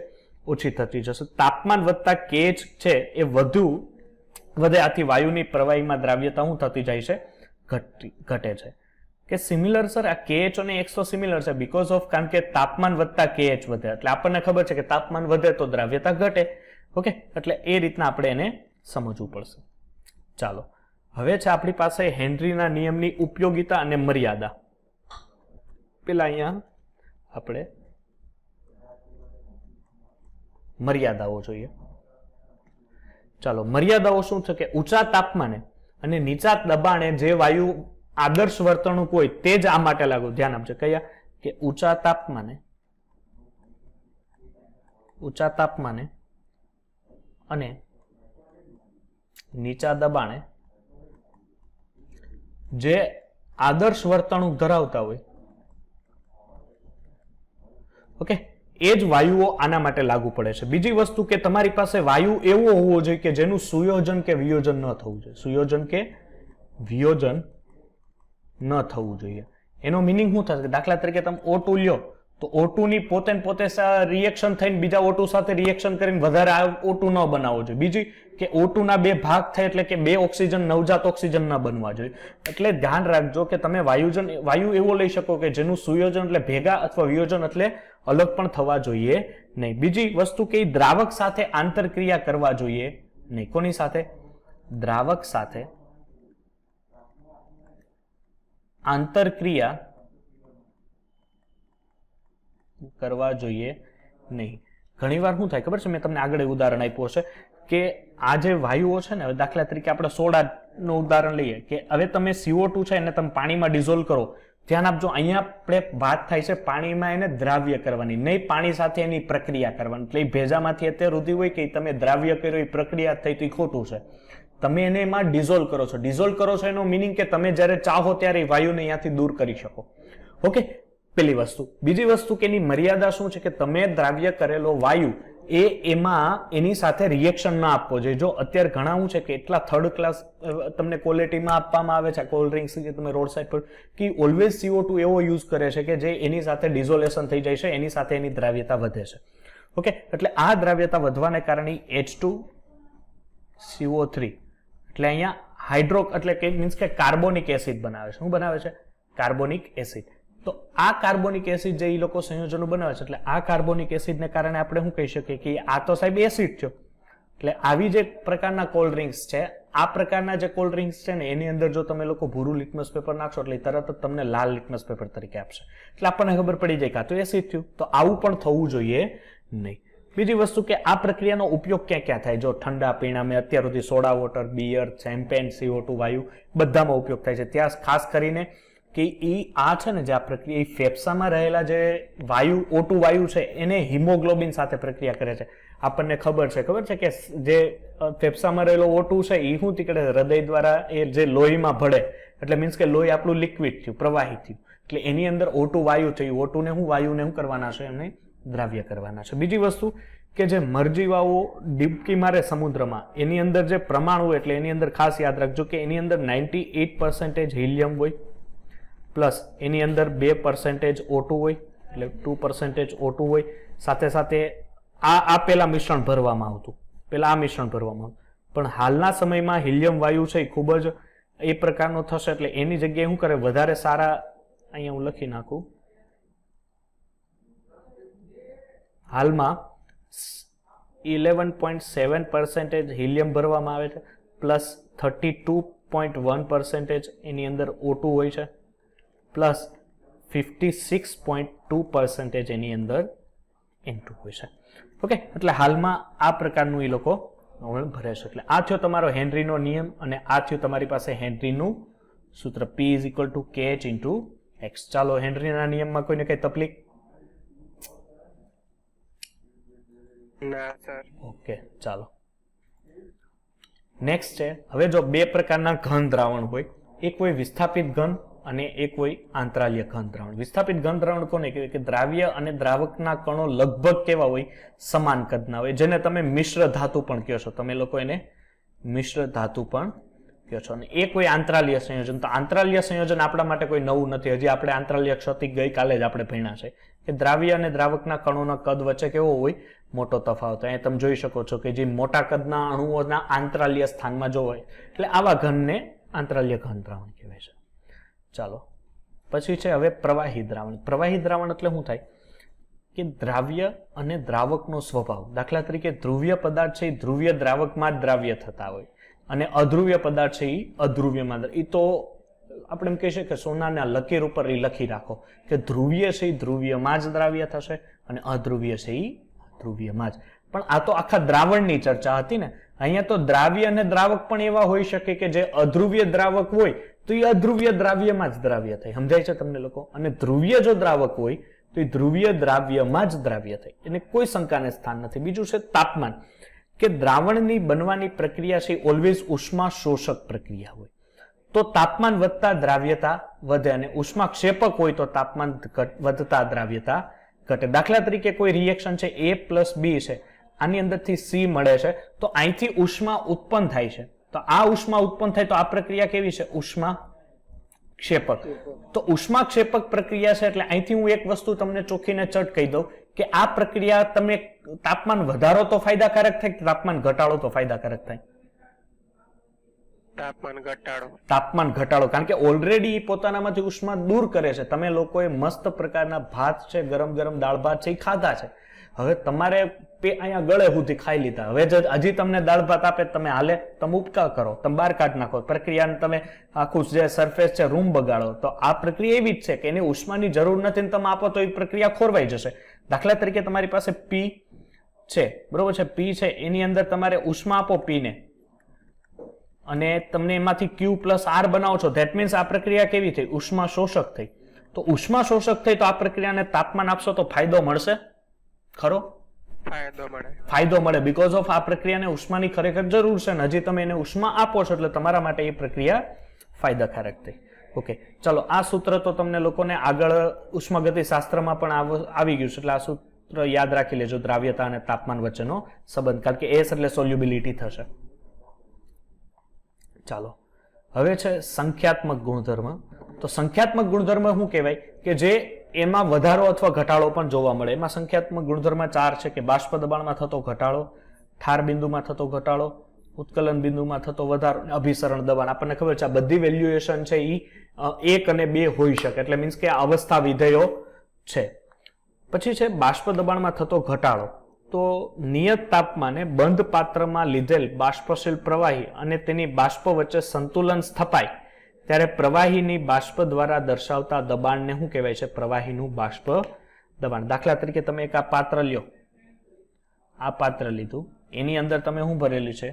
ઓછી થતી જશે. તાપમાન વધતા કેચ છે એ વધે, આથી વાયુની પ્રવાહીમાં દ્રાવ્યતા શું થતી જાય છે? ઘટે છે. કે સિમિલર સર, આ KH અને X તો સિમિલર છે બીકોઝ ઓફ, કારણ કે તાપમાન વધતા KH વધે, એટલે આપણને ખબર છે કે તાપમાન વધે તો દ્રાવ્યતા ઘટે. ઓકે, એટલે એ રીતના આપણે એને સમજવું પડશે. ચાલો, હવે છે આપણી પાસે હેનરીના નિયમની ઉપયોગિતા અને મર્યાદા. પેલા અહીંયા આપણે મર્યાદાઓ જોઈએ. ચાલો, મર્યાદાઓ શું છે કે ઊંચા તાપમાને અને નીચા દબાણે જે વાયુ આદર્શ વર્તણૂક હોય તે જ આ માટે લાગુ. ધ્યાન આપજો, કયા? કે ઊંચા તાપમાને અને નીચા દબાણે જે આદર્શ વર્તણૂક ધરાવતા હોય, ઓકે, એ જ વાયુઓ આના માટે લાગુ પડે છે. બીજી વસ્તુ કે તમારી પાસે વાયુ એવો હોવો જોઈએ કે જેનું સુયોજન કે વિયોજન ન થવું જોઈએ. સુયોજન કે વિયોજન ન થવું જોઈએ. એનો મિનિંગ શું થશે? દાખલા તરીકે તમે O2 લ્યો તો O2 ની પોતે રિએક્શન થઈને બીજા O2 સાથે રિએક્શન કરીને વધારે O2 ન બનાવવો જોઈએ. બીજી કે O2 ના 2 ભાગ થાય એટલે કે 2 ઓક્સિજન નવજાત ઓક્સિજન ન બનવા જોઈએ. એટલે ધ્યાન રાખજો કે તમે વાયુ એવો લઈ શકો કે જેનું સુયોજન એટલે ભેગા અથવા વિયોજન એટલે અલગ પણ થવા જોઈએ નહીં. બીજી વસ્તુ કે દ્રાવક સાથે આંતરક્રિયા કરવા જોઈએ નહીં. કોની સાથે? દ્રાવક સાથે આંતરક્રિયા કરવા જોઈએ નહીં. ઘણીવાર શું થાય ખબર છે? મેં તમને આગળ ઉદાહરણ આપ્યું હશે કે આ જે વાયુઓ છે ને, દાખલા તરીકે આપણે સોડાનું ઉદાહરણ લઈએ કે હવે તમે CO2 છે એને તમે પાણીમાં ડિઝોલ્વ કરો. ધ્યાન આપજો, અહીંયા આપણે વાત થાય છે પાણીમાં એને દ્રાવ્ય કરવાની, નહીં પાણી સાથે એની પ્રક્રિયા કરવાની. એટલે એ ભેજામાંથી અત્યારે સુધી હોય કે તમે દ્રાવ્ય કર્યો, એ પ્રક્રિયા થઈ તો એ ખોટું છે. તમે એને એમાં ડિઝોલ્વ કરો છો. ડિઝોલ્વ કરો છો એનો મિનિંગ કે તમે જ્યારે ચાહો ત્યારે વાયુને અહીંયાથી દૂર કરી શકો. ઓકે, પેલી વસ્તુ. બીજી વસ્તુ કે એની મર્યાદા શું છે કે તમે દ્રાવ્ય કરેલો વાયુ એમાં એની સાથે રિએક્શન ના આપવો જોઈએ. જો અત્યારે ઘણા શું છે કે એટલા થર્ડ ક્લાસ તમને ક્વોલિટીમાં આપવામાં આવે છે કોલ્ડ ડ્રિંક્સ કે તમે રોડ સાઈડ પર, કે ઓલવેઝ CO2 એવો યુઝ કરે છે કે જે એની સાથે ડિઝોલેશન થઈ જાય છે, એની સાથે એની દ્રાવ્યતા વધે છે. ઓકે, એટલે આ દ્રાવ્યતા વધવાને કારણે H2CO3 એટલે અહીંયા હાઇડ્રો એટલે કે મીન્સ કે કાર્બોનિક એસિડ બનાવે છે. શું બનાવે છે? Carbonic acid. તો આ કાર્બોનિક એસિડ જે એ લોકો સંયોજનો બનાવે છે, એટલે આ કાર્બોનિક એસિડને કારણે આપણે શું કહી શકીએ કે આ તો સાહેબ એસિડ છે. એટલે આવી જે પ્રકારના કોલ્ડ ડ્રિંક્સ છે, આ પ્રકારના જે કોલ્ડ ડ્રિંક્સ છે ને એની અંદર જો તમે લોકો ભૂરું લિટમસ પેપર નાખશો એટલે તરત જ તમને લાલ લિટમસ પેપર તરીકે આપશે. એટલે આપણને ખબર પડી જાય કે આ તો એસિડ થયું. તો આવું પણ થવું જોઈએ નહીં. બીજી વસ્તુ કે આ પ્રક્રિયાનો ઉપયોગ ક્યાં ક્યાં થાય? જો ઠંડા પીણાં, મેં અત્યાર સુધી સોડા વોટર, બિયર, શેમ્પેન, CO2 વાયુ બધામાં ઉપયોગ થાય છે. ત્યાં ખાસ કરીને કે આ છે ને જે આ પ્રક્રિયા, એ ફેફસામાં રહેલા જે વાયુ O2 વાયુ છે એને હિમોગ્લોબિન સાથે પ્રક્રિયા કરે છે. આપણને ખબર છે કે જે ફેફસામાં રહેલો O2 છે એ શું કરે? હૃદય દ્વારા એ જે લોહીમાં ભળે, એટલે મીન્સ કે લોહી આપણું લિક્વિડ થયું, પ્રવાહી થયું. એટલે એની અંદર O2 વાયુ છે, O2 ને વાયુને શું કરવાના છે? એમને દ્રાવ્ય કરવાના છે. બીજી વસ્તુ કે જે મરજીવાઓ ડૂબકી મારે સમુદ્રમાં, એની અંદર જે પ્રમાણ હોય, એટલે એની અંદર ખાસ યાદ રાખજો કે એની અંદર 98% હિલિયમ હોય, પ્લસ એની અંદર 2% O2 હોય, એટલે 2% O2 હોય. સાથે સાથે આ પેલા મિશ્રણ ભરવામાં આવતું, પણ હાલના સમયમાં હિલિયમ વાયુ છે એ ખૂબ જ એ પ્રકારનો થશે એટલે એની જગ્યાએ શું કરે વધારે સારા અહીંયા હું લખી નાખું હાલમાં 11.7% હિલિયમ ભરવામાં આવે છે પ્લસ 32.1% એની અંદર O2 હોય છે પ્લસ 56.2% એની અંદર N2 હોય છે ઓકે એટલે હાલમાં આ પ્રકારનું એ લોકો ભરે છે એટલે આ થયો તમારો હેનરીનો નિયમ અને આ થયું તમારી પાસે હેનરીનું સૂત્ર P = kh × x ચાલો હેનરીના નિયમમાં કોઈને કઈ તકલીફ ના સર ઓકે ચાલો નેક્સ્ટ છે હવે જો બે પ્રકારના ઘન દ્રાવણ હોય એક હોય વિસ્થાપિત ઘન અને એક હોય આંતરાલ્ય ઘન દ્રાવણ વિસ્થાપિત ઘન દ્રાવણ કોને કહેવાય કે દ્રાવ્ય અને દ્રાવકના કણો લગભગ કેવા હોય સમાન કદના હોય જેને તમે મિશ્ર ધાતુ પણ કહો છો તમે લોકો એને મિશ્ર ધાતુ પણ કહો છો અને એક હોય આંતરાલ્ય સંયોજન તો આંતરાલ્ય સંયોજન આપણા માટે કોઈ નવું નથી હજી આપણે આંતરાલ્ય ક્ષતિક ગઈકાલે જ આપણે ભણ્યા છે કે દ્રાવ્ય અને દ્રાવકના કણોના કદ વચ્ચે કેવો હોય મોટો તફાવત અહીંયા તમે જોઈ શકો છો કે જે મોટા કદના અણુઓના આંતરાલ્ય સ્થાનમાં જો હોય એટલે આવા ઘનને આંતરાલ્ય ઘન દ્રાવણ કહેવાય છે ચાલો પછી છે હવે પ્રવાહી દ્રાવણ એટલે શું થાય કે દ્રાવ્ય અને દ્રાવકનો સ્વભાવ દાખલા તરીકે ધ્રુવ્ય પદાર્થ છે એ ધ્રુવ્ય દ્રાવકમાં જ દ્રાવ્ય થતા હોય અને અધ્રુવ્ય પદાર્થ છે એ અધ્રુવ્યમાં એ તો આપણે એમ કહી શકીએ કે સોનાના લકીર ઉપર એ લખી રાખો કે ધ્રુવ્ય છે એ ધ્રુવ્યમાં જ દ્રાવ્ય થશે અને અધ્રુવ્ય છે એ ધ્રુવ્યમાં જ પણ આ તો આખા દ્રાવણની ચર્ચા હતી ને અહીંયા તો દ્રાવ્ય અને દ્રાવક પણ એવા હોઈ શકે કે જે અધ્રુવ્ય દ્રાવક હોય તો એ અધ્રુવ્ય દ્રાવ્યમાં જ દ્રાવ્ય થાય સમજાય છે તમને લોકો અને ધ્રુવ્ય જો દ્રાવક હોય તો એ ધ્રુવ્ય દ્રાવ્યમાં જ દ્રાવ્ય થાય એને કોઈ શંકાને સ્થાન નથી બીજું છે તાપમાન કે દ્રાવણની બનવાની પ્રક્રિયા છે ઓલવેઝ ઉષ્મા શોષક પ્રક્રિયા હોય તો તાપમાન વધતા દ્રાવ્યતા વધે અને ઉષ્મા ક્ષેપક હોય તો તાપમાન વધતા દ્રાવ્યતા ઘટે દાખલા તરીકે કોઈ રિએક્શન છે A + B છે આની અંદરથી C મળે છે તો અહીંથી ઉષ્મા ઉત્પન્ન થાય છે તો આ ઉષ્મા ઉત્પન્ન થાય તો આ પ્રક્રિયા કેવી છે ઉષ્મા ક્ષેપક તો ઉષ્મા ક્ષેપક પ્રક્રિયા છે એટલે અહીંથી હું એક વસ્તુ તમને ચોખ્ખીને ચટ કહી દઉં કે આ પ્રક્રિયા તમે તાપમાન વધારો તો ફાયદાકારક થાય કે તાપમાન ઘટાડો તો ફાયદાકારક થાય તાપમાન ઘટાડો કારણ કે ઓલરેડી પોતાનામાંથી ઉષ્મા દૂર કરે છે તમે લોકોએ મસ્ત પ્રકારના ભાત છે ગરમ ગરમ દાળ ભાત છે એ ખાધા છે હવે તમારે અહીંયા ગળે સુધી ખાઈ લીધા હવે હજી તમને દાળ ભાત આપે તમે હાલે તમે ઉપકાર કરો તમે બહાર કાઢી નાખો પ્રક્રિયાને તમે આખું જે સરફેસ છે રૂમ બગાડો તો આ પ્રક્રિયા એવી જ છે કે એની ઉષ્માની જરૂર નથી ને તમે આપો તો એ પ્રક્રિયા ખોરવાઈ જશે દાખલા તરીકે તમારી પાસે પી છે બરોબર છે પી છે એની અંદર તમારે ઉષ્મા આપો પીને અને તમને એમાંથી Q + R બનાવો છો ધેટ મીન્સ આ પ્રક્રિયા કેવી થઈ ઉષ્મા શોષક થઈ તો ઉષ્મા શોષક થઈ તો આ પ્રક્રિયાને તાપમાન આપશો તો ફાયદો મળશે ખરો ફાયદો મળે બીકોઝ ઓફ આ પ્રક્રિયાને ઉષ્માની ખરેખર જરૂર છે ને હજી તમે એને ઉષ્મા આપો છો એટલે તમારા માટે એ પ્રક્રિયા ફાયદાકારક થઈ ઓકે ચલો આ સૂત્ર તો તમને લોકોને આગળ ઉષ્માગતિ શાસ્ત્રમાં પણ આવી ગયું છે એટલે આ સૂત્ર યાદ રાખી લેજો દ્રાવ્યતા અને તાપમાન વચ્ચેનો સંબંધ કારણ કે S એટલે સોલ્યુબિલિટી થશે ચાલો હવે છે સંખ્યાત્મક ગુણધર્મ તો સંખ્યાત્મક ગુણધર્મ શું કહેવાય કે જે એમાં વધારો અથવા ઘટાડો પણ જોવા મળે એમાં સંખ્યાત્મક ગુણધર્મ 4 છે કે બાષ્પ દબાણમાં થતો ઘટાડો ઠાર બિંદુમાં થતો ઘટાડો ઉત્કલન બિંદુમાં થતો વધારો અને અભિસરણ દબાણ આપણને ખબર છે આ બધી વેલ્યુએશન છે એ 1 અને 2 હોઈ શકે એટલે મીન્સ કે અવસ્થા વિધેયો છે પછી છે બાષ્પ દબાણમાં થતો ઘટાડો તો નિયત તાપમાને બંધ પાત્રમાં લીધેલ બાષ્પશીલ પ્રવાહી અને તેની બાષ્પ વચ્ચે સંતુલન સ્થપાય ત્યારે પ્રવાહીની બાષ્પ દ્વારા દર્શાવતા દબાણને શું કહેવાય છે પ્રવાહીનું બાષ્પ દબાણ દાખલા તરીકે તમે એક આ પાત્ર લ્યો આ પાત્ર લીધું એની અંદર તમે શું ભરેલું છે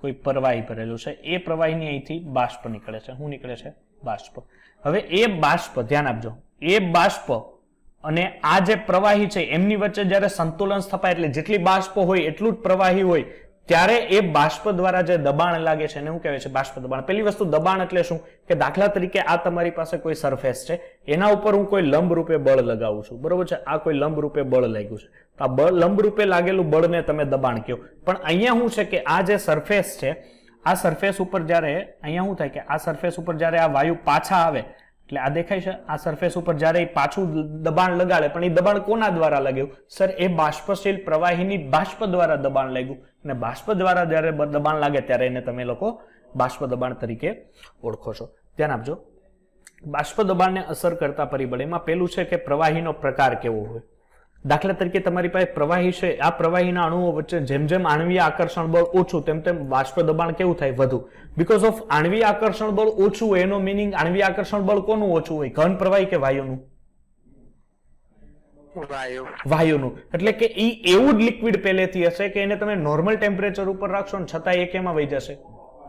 કોઈ પ્રવાહી ભરેલું છે એ પ્રવાહીની અહીંથી બાષ્પ નીકળે છે શું નીકળે છે બાષ્પ હવે એ બાષ્પ ધ્યાન આપજો એ બાષ્પ અને આ જે પ્રવાહી છે એમની વચ્ચે જ્યારે સંતુલન સ્થપાય એટલે જેટલી બાષ્પ હોય એટલું જ પ્રવાહી હોય ત્યારે એ બાષ્પ દ્વારા જે દબાણ લાગે છે એને શું કહેવાય છે બાષ્પ દબાણ પેલી વસ્તુ દબાણ એટલે શું કે દાખલા તરીકે આ તમારી પાસે કોઈ સરફેસ છે એના ઉપર હું કોઈ લંબ રૂપે બળ લગાવું છું બરોબર છે આ કોઈ લંબ રૂપે બળ લાગ્યું છે તો આ બળ લંબ રૂપે લાગેલું બળને તમે દબાણ કહો પણ અહીંયા શું છે કે આ જે સરફેસ છે આ સરફેસ ઉપર જ્યારે અહીંયા શું થાય કે આ સરફેસ ઉપર જ્યારે આ વાયુ પાછા આવે એટલે આ દેખાય છે આ સરફેસ ઉપર જ્યારે પાછું દબાણ લગાડે પણ એ દબાણ કોના દ્વારા લાગ્યું સર એ બાષ્પશીલ પ્રવાહીની બાષ્પ દ્વારા દબાણ લાગ્યું અને બાષ્પ દ્વારા જ્યારે દબાણ લાગે ત્યારે એને તમે લોકો બાષ્પ દબાણ તરીકે ઓળખો છો. ધ્યાન આપજો. બાષ્પ દબાણને અસર કરતા પરિબળ એમાં પેલું છે કે પ્રવાહીનો પ્રકાર કેવો હોય. દાખલા તરીકે તમારી પાસે પ્રવાહી છે, આ પ્રવાહીના અણુઓ વચ્ચે જેમ જેમ આણ્વીય આકર્ષણ બળ ઓછું તેમ તેમ બાષ્પ દબાણ કેવું થાય? વધુ. બીકોઝ ઓફ આણ્વીય આકર્ષણ બળ ઓછું હોય એનો મિનિંગ આણ્વીય આકર્ષણ બળ કોનું ઓછું હોય? ઘન પ્રવાહી કે વાયુનું? વાયુનું. એટલે કે ઈ એવું જ લિક્વિડ પહેલેથી હશે કે એને તમે નોર્મલ ટેમ્પરેચર ઉપર રાખશો ને છતાં એ કેમાં વહી જશે?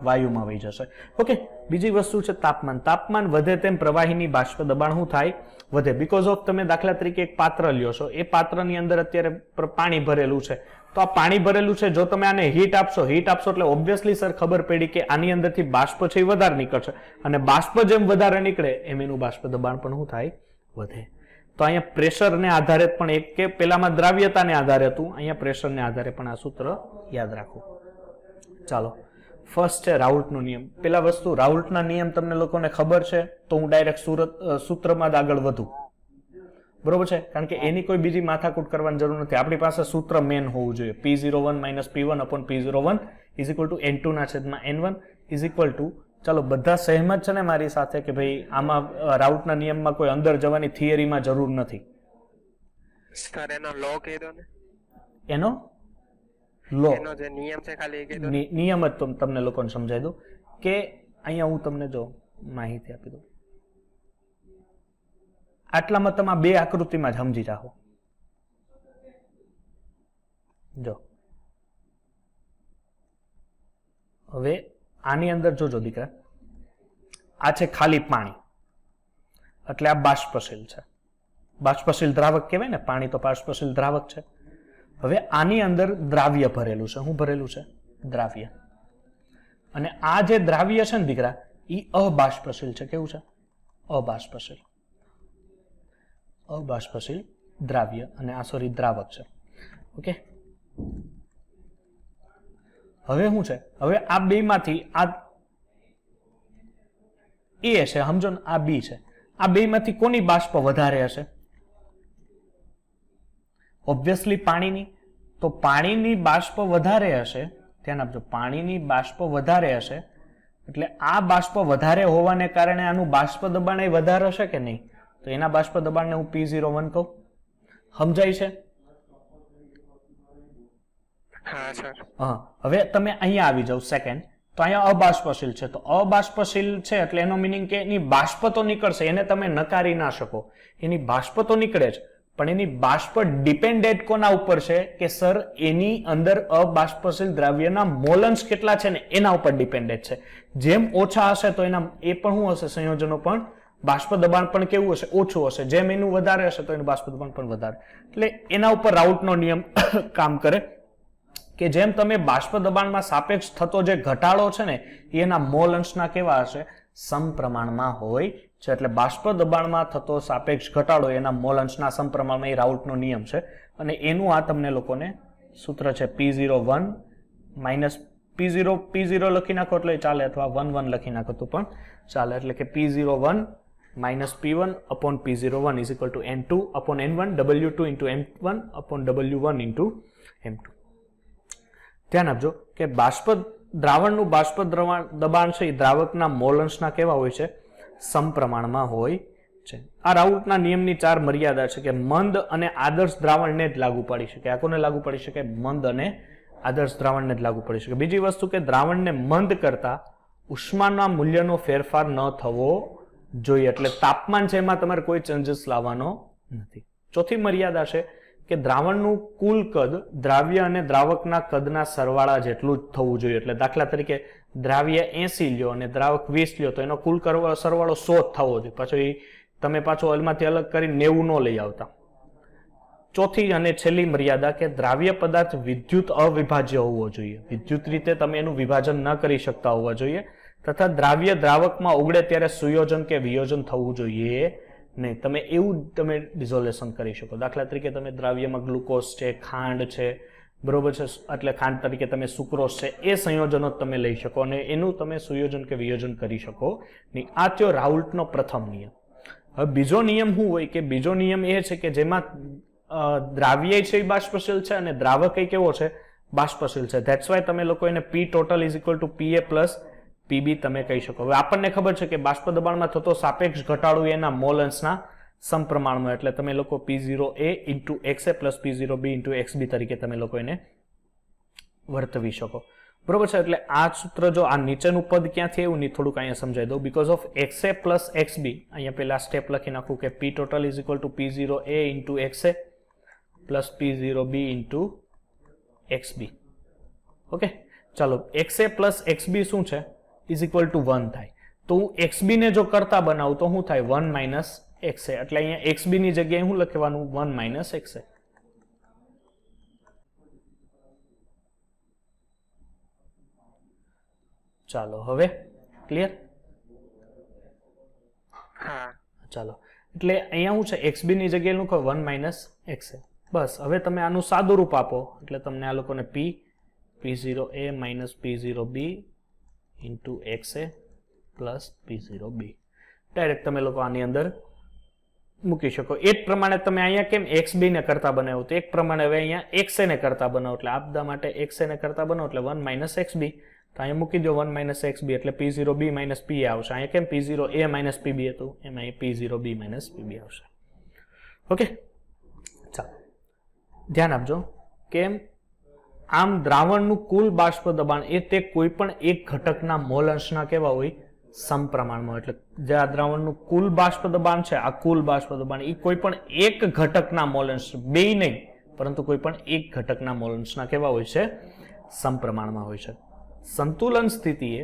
વાયુમાં વહી જશે. ઓકે. બીજી વસ્તુ છે તાપમાન. તાપમાન વધે તેમ પ્રવાહીની બાષ્પ દબાણ શું થાય? વધે. બીકોઝ ઓફ તમે દાખલા તરીકે એક પાત્ર લ્યો છો, એ પાત્રની અંદર અત્યારે પાણી ભરેલું છે, તો આ પાણી ભરેલું છે, જો તમે આને હીટ આપશો એટલે ઓબ્વિયસલી સર ખબર પડી કે આની અંદરથી બાષ્પ છે એ વધારે નીકળશે, અને બાષ્પ જેમ વધારે નીકળે એમ એનું બાષ્પ દબાણ પણ શું થાય? વધે. તો અહીંયા પ્રેશરને આધારે પણ એક કે પેલામાં દ્રાવ્યતાને આધારે હતું, અહીંયા પ્રેશરને આધારે પણ આ સૂત્ર યાદ રાખો. ચાલો, ફર્સ્ટ છે રાઉલ્ટનો નિયમ. પેલા વસ્તુ રાઉલ્ટના નિયમ તમને લોકોને ખબર છે તો હું ડાયરેક્ટ સૂત્રમાં જ આગળ વધું, બરોબર છે? કારણ કે એની કોઈ બીજી માથાકૂટ કરવાની જરૂર નથી. આપણી પાસે સૂત્ર મેન હોવું જોઈએ. P01 - P1 upon P01 = N2/N1 ચાલો, બધા સહેમત છે ને મારી સાથે કે ભાઈ આમાં રાઉલ્ટના નિયમમાં કોઈ અંદર જવાની થિયરીમાં જરૂર નથી? સર એનો લો કહી દો ને. એનો લો, એનો જે નિયમ છે ખાલી કહી દો. નિયમ જ તમને લોકોને સમજાવી દઉં કે અહીંયા હું તમને જો માહિતી આપી દઉં. આટલામાં તમે બે આકૃતિમાં જ સમજી જાઓ. જો હવે આની અંદર જોજો દીકરા, આ છે ખાલી પાણી, એટલે આ બાષ્પશીલ છે. બાષ્પશીલ દ્રાવક કહેવાય ને, પાણી તો બાષ્પશીલ દ્રાવક છે. હવે આની અંદર દ્રાવ્ય ભરેલું છે. શું ભરેલું છે? દ્રાવ્ય. અને આ જે દ્રાવ્ય છે ને દીકરા, એ અબાષ્પશીલ છે. કેવું છે? અબાષ્પશીલ. અબાષ્પશીલ દ્રાવ્ય, અને આ સોરી દ્રાવક છે. ઓકે. હવે શું છે? હવે આ બે માંથી આ એ છે, સમજો ને, આ બી છે. આ બે માંથી કોની બાષ્પ વધારે હશે? ઓબ્વિયસલી પાણીની. તો પાણીની બાષ્પ વધારે હશે. ધ્યાન આપજો, પાણીની બાષ્પ વધારે હશે એટલે આ બાષ્પ વધારે હોવાને કારણે આનું બાષ્પ દબાણ એ વધારે હશે કે નહીં? તો એના બાષ્પ દબાણને હું P01 કહું. સમજાય છે? હા સર. હા. હવે તમે અહીંયા આવી જાઓ સેકન્ડ, તો અહીંયા અબાષ્પશીલ છે. તો અબાષ્પશીલ છે એટલે એનો મિનિંગ કે એની બાષ્પ તો નીકળશે, એને તમે નકારી ના શકો. એની બાષ્પ તો નીકળે જ, પણ એની બાષ્પ ડિપેન્ડેન્ટ કોના ઉપર છે કે સર એની અંદર અબાષ્પશીલ દ્રાવ્યના મોલન્સ કેટલા છે ને એના ઉપર ડિપેન્ડેન્ટ છે. જેમ ઓછા હશે તો એના એ પણ શું હશે? સંયોજનો પણ બાષ્પ દબાણ પણ કેવું હશે? ઓછું હશે. જેમ એનું વધારે હશે તો એનું બાષ્પ દબાણ પણ વધારે. એટલે એના ઉપર રાઉલ્ટનો નિયમ કામ કરે કે જેમ તમે બાષ્પ દબાણમાં સાપેક્ષ થતો જે ઘટાડો છે ને એના મોલ અંશના કેવા હશે? સમપ્રમાણમાં હોય છે. એટલે બાષ્પ દબાણમાં થતો સાપેક્ષ ઘટાડો એના મોલ અંશના સમપ્રમાણમાં, એ રાઉલ્ટનો નિયમ છે. અને એનું આ તમને લોકોને સૂત્ર છે P01 - P0 લખી નાખો એટલે ચાલે, અથવા 1 લખી નાખો તો પણ ચાલે. એટલે કે P01 - P1 upon P01 = N2/N1 W2 × M1 upon W1 × M2. ધ્યાન આપજો કે દ્રાવણનું બાષ્પ દબાણ છે એ દ્રાવકના મોલ અંશના કેવા હોય છે? સમપ્રમાણમાં હોય છે. આ રાઉલ્ટના નિયમની 4 મર્યાદા છે કે મંદ અને આદર્શ દ્રાવણને જ લાગુ પડી શકે. આ કોને લાગુ પડી શકે? મંદ અને આદર્શ દ્રાવણને જ લાગુ પડી શકે. બીજી વસ્તુ કે દ્રાવણને મંદ કરતા ઉષ્માના મૂલ્યનો ફેરફાર ન થવો જોઈએ. એટલે તાપમાન છે એમાં તમારે કોઈ ચેન્જીસ લાવવાનો નથી. ચોથી મર્યાદા છે કે દ્રાવણનું કુલ કદ દ્રાવ્ય અને દ્રાવકના કદના સરવાળા જેટલું જ થવું જોઈએ. એટલે દાખલા તરીકે દ્રાવ્ય 80 લ્યો અને દ્રાવક 20 લ્યો તો એનો કુલ સરવાળો 100 થવો જોઈએ. પાછો તમે પાછો એમાંથી અલગ કરી 90 ન લઈ આવતા. ચોથી અને છેલ્લી મર્યાદા કે દ્રાવ્ય પદાર્થ વિદ્યુત અવિભાજ્ય હોવો જોઈએ. વિદ્યુત રીતે તમે એનું વિભાજન ન કરી શકતા હોવા જોઈએ, તથા દ્રાવ્ય દ્રાવકમાં ઓગળે ત્યારે સુયોજન કે વિયોજન થવું જોઈએ નહીં. તમે એવું ડિઝોલ્યુશન કરી શકો. દાખલા તરીકે તમે દ્રાવ્યમાં ગ્લુકોઝ છે, ખાંડ છે, બરોબર છે, એટલે ખાંડ તરીકે તમે સુક્રોઝ છે, એ સંયોજનો તમે લઈ શકો અને એનું તમે સુયોજન કે વિયોજન કરી શકો નહીં. આ થયો રાઉલ્ટનો પ્રથમ નિયમ. હવે બીજો નિયમ શું હોય કે બીજો નિયમ એ છે કે જેમાં દ્રાવ્ય છે એ બાષ્પશીલ છે અને દ્રાવક કેવો છે? બાષ્પશીલ છે. ધેટ્સ વાય તમે લોકો એને P total = PA + પીબી તમે કહી શકો. હવે આપણને ખબર છે કે બાષ્પ દબાણમાં થતો સાપેક્ષ ઘટાડો એના મોલ અંશના સમપ્રમાણમાં, એટલે તમે લોકો P0A into XA plus P0B into XB તરીકે તમે લોકો એને વર્તવી શકો. બરોબર છે. એટલે આ સૂત્ર જો આ નીચેનું પદ ક્યાંથી આવ્યું નહીં થોડુંક અહીંયા સમજાવી દઉં. Because of XA plus XB, અહીંયા પેલા સ્ટેપ લખી નાખું કે P total is equal to P0A into XA plus P0B into XB. Okay, ચાલો XA પ્લસ XB શું છે ઇઝ ઇક્વલ ટુ 1 થાય. તો હું XB ને જો કરતા બનાવું તો શું થાય 1 માઇનસ XA. એટલે અહીંયા XB ની જગ્યાએ શું લખવાનું 1 માઇનસ XA. ચાલો હવે ક્લિયર? હા ચાલો, એટલે અહીંયા શું છે XB ની જગ્યાએ લખો 1 માઇનસ XA. બસ હવે તમે આનું સાદું રૂપ આપો એટલે તમને આ લોકોને P0A minus P0B into XA plus P0B direct તમે લોકો આની અંદર મૂકી શકો. એ જ પ્રમાણે તમે અહીંયા કેમ XB ને કરતા બનાવ્યું તો એક પ્રમાણે હવે અહીંયા XA ને કરતા બનાવો, એટલે આ બધા માટે XA ને કરતા બનાવો એટલે 1 માઇનસ XB. તો અહીંયા મૂકી દો 1 માઇનસ XB એટલે P0B માઇનસ PA આવશે. અહીંયા કેમ P0A માઇનસ PB હતું એમાં અહીં P0B માઇનસ PB આવશે. ઓકે, ચાલો ધ્યાન આપજો. કેમ આમ દ્રાવણનું કુલ બાષ્પ દબાણ એ તે કોઈ પણ એક ઘટકના મોલ અંશના કેવા હોય સમપ્રમાણમાં. એટલે જે આ દ્રાવણનું કુલ બાષ્પ દબાણ છે, આ કુલ બાષ્પ દબાણ એ કોઈ પણ એક ઘટકના મોલ અંશ, બે નહીં પરંતુ કોઈ પણ એક ઘટકના મોલ અંશના કેવા હોય છે સમપ્રમાણમાં હોય છે. સંતુલન સ્થિતિએ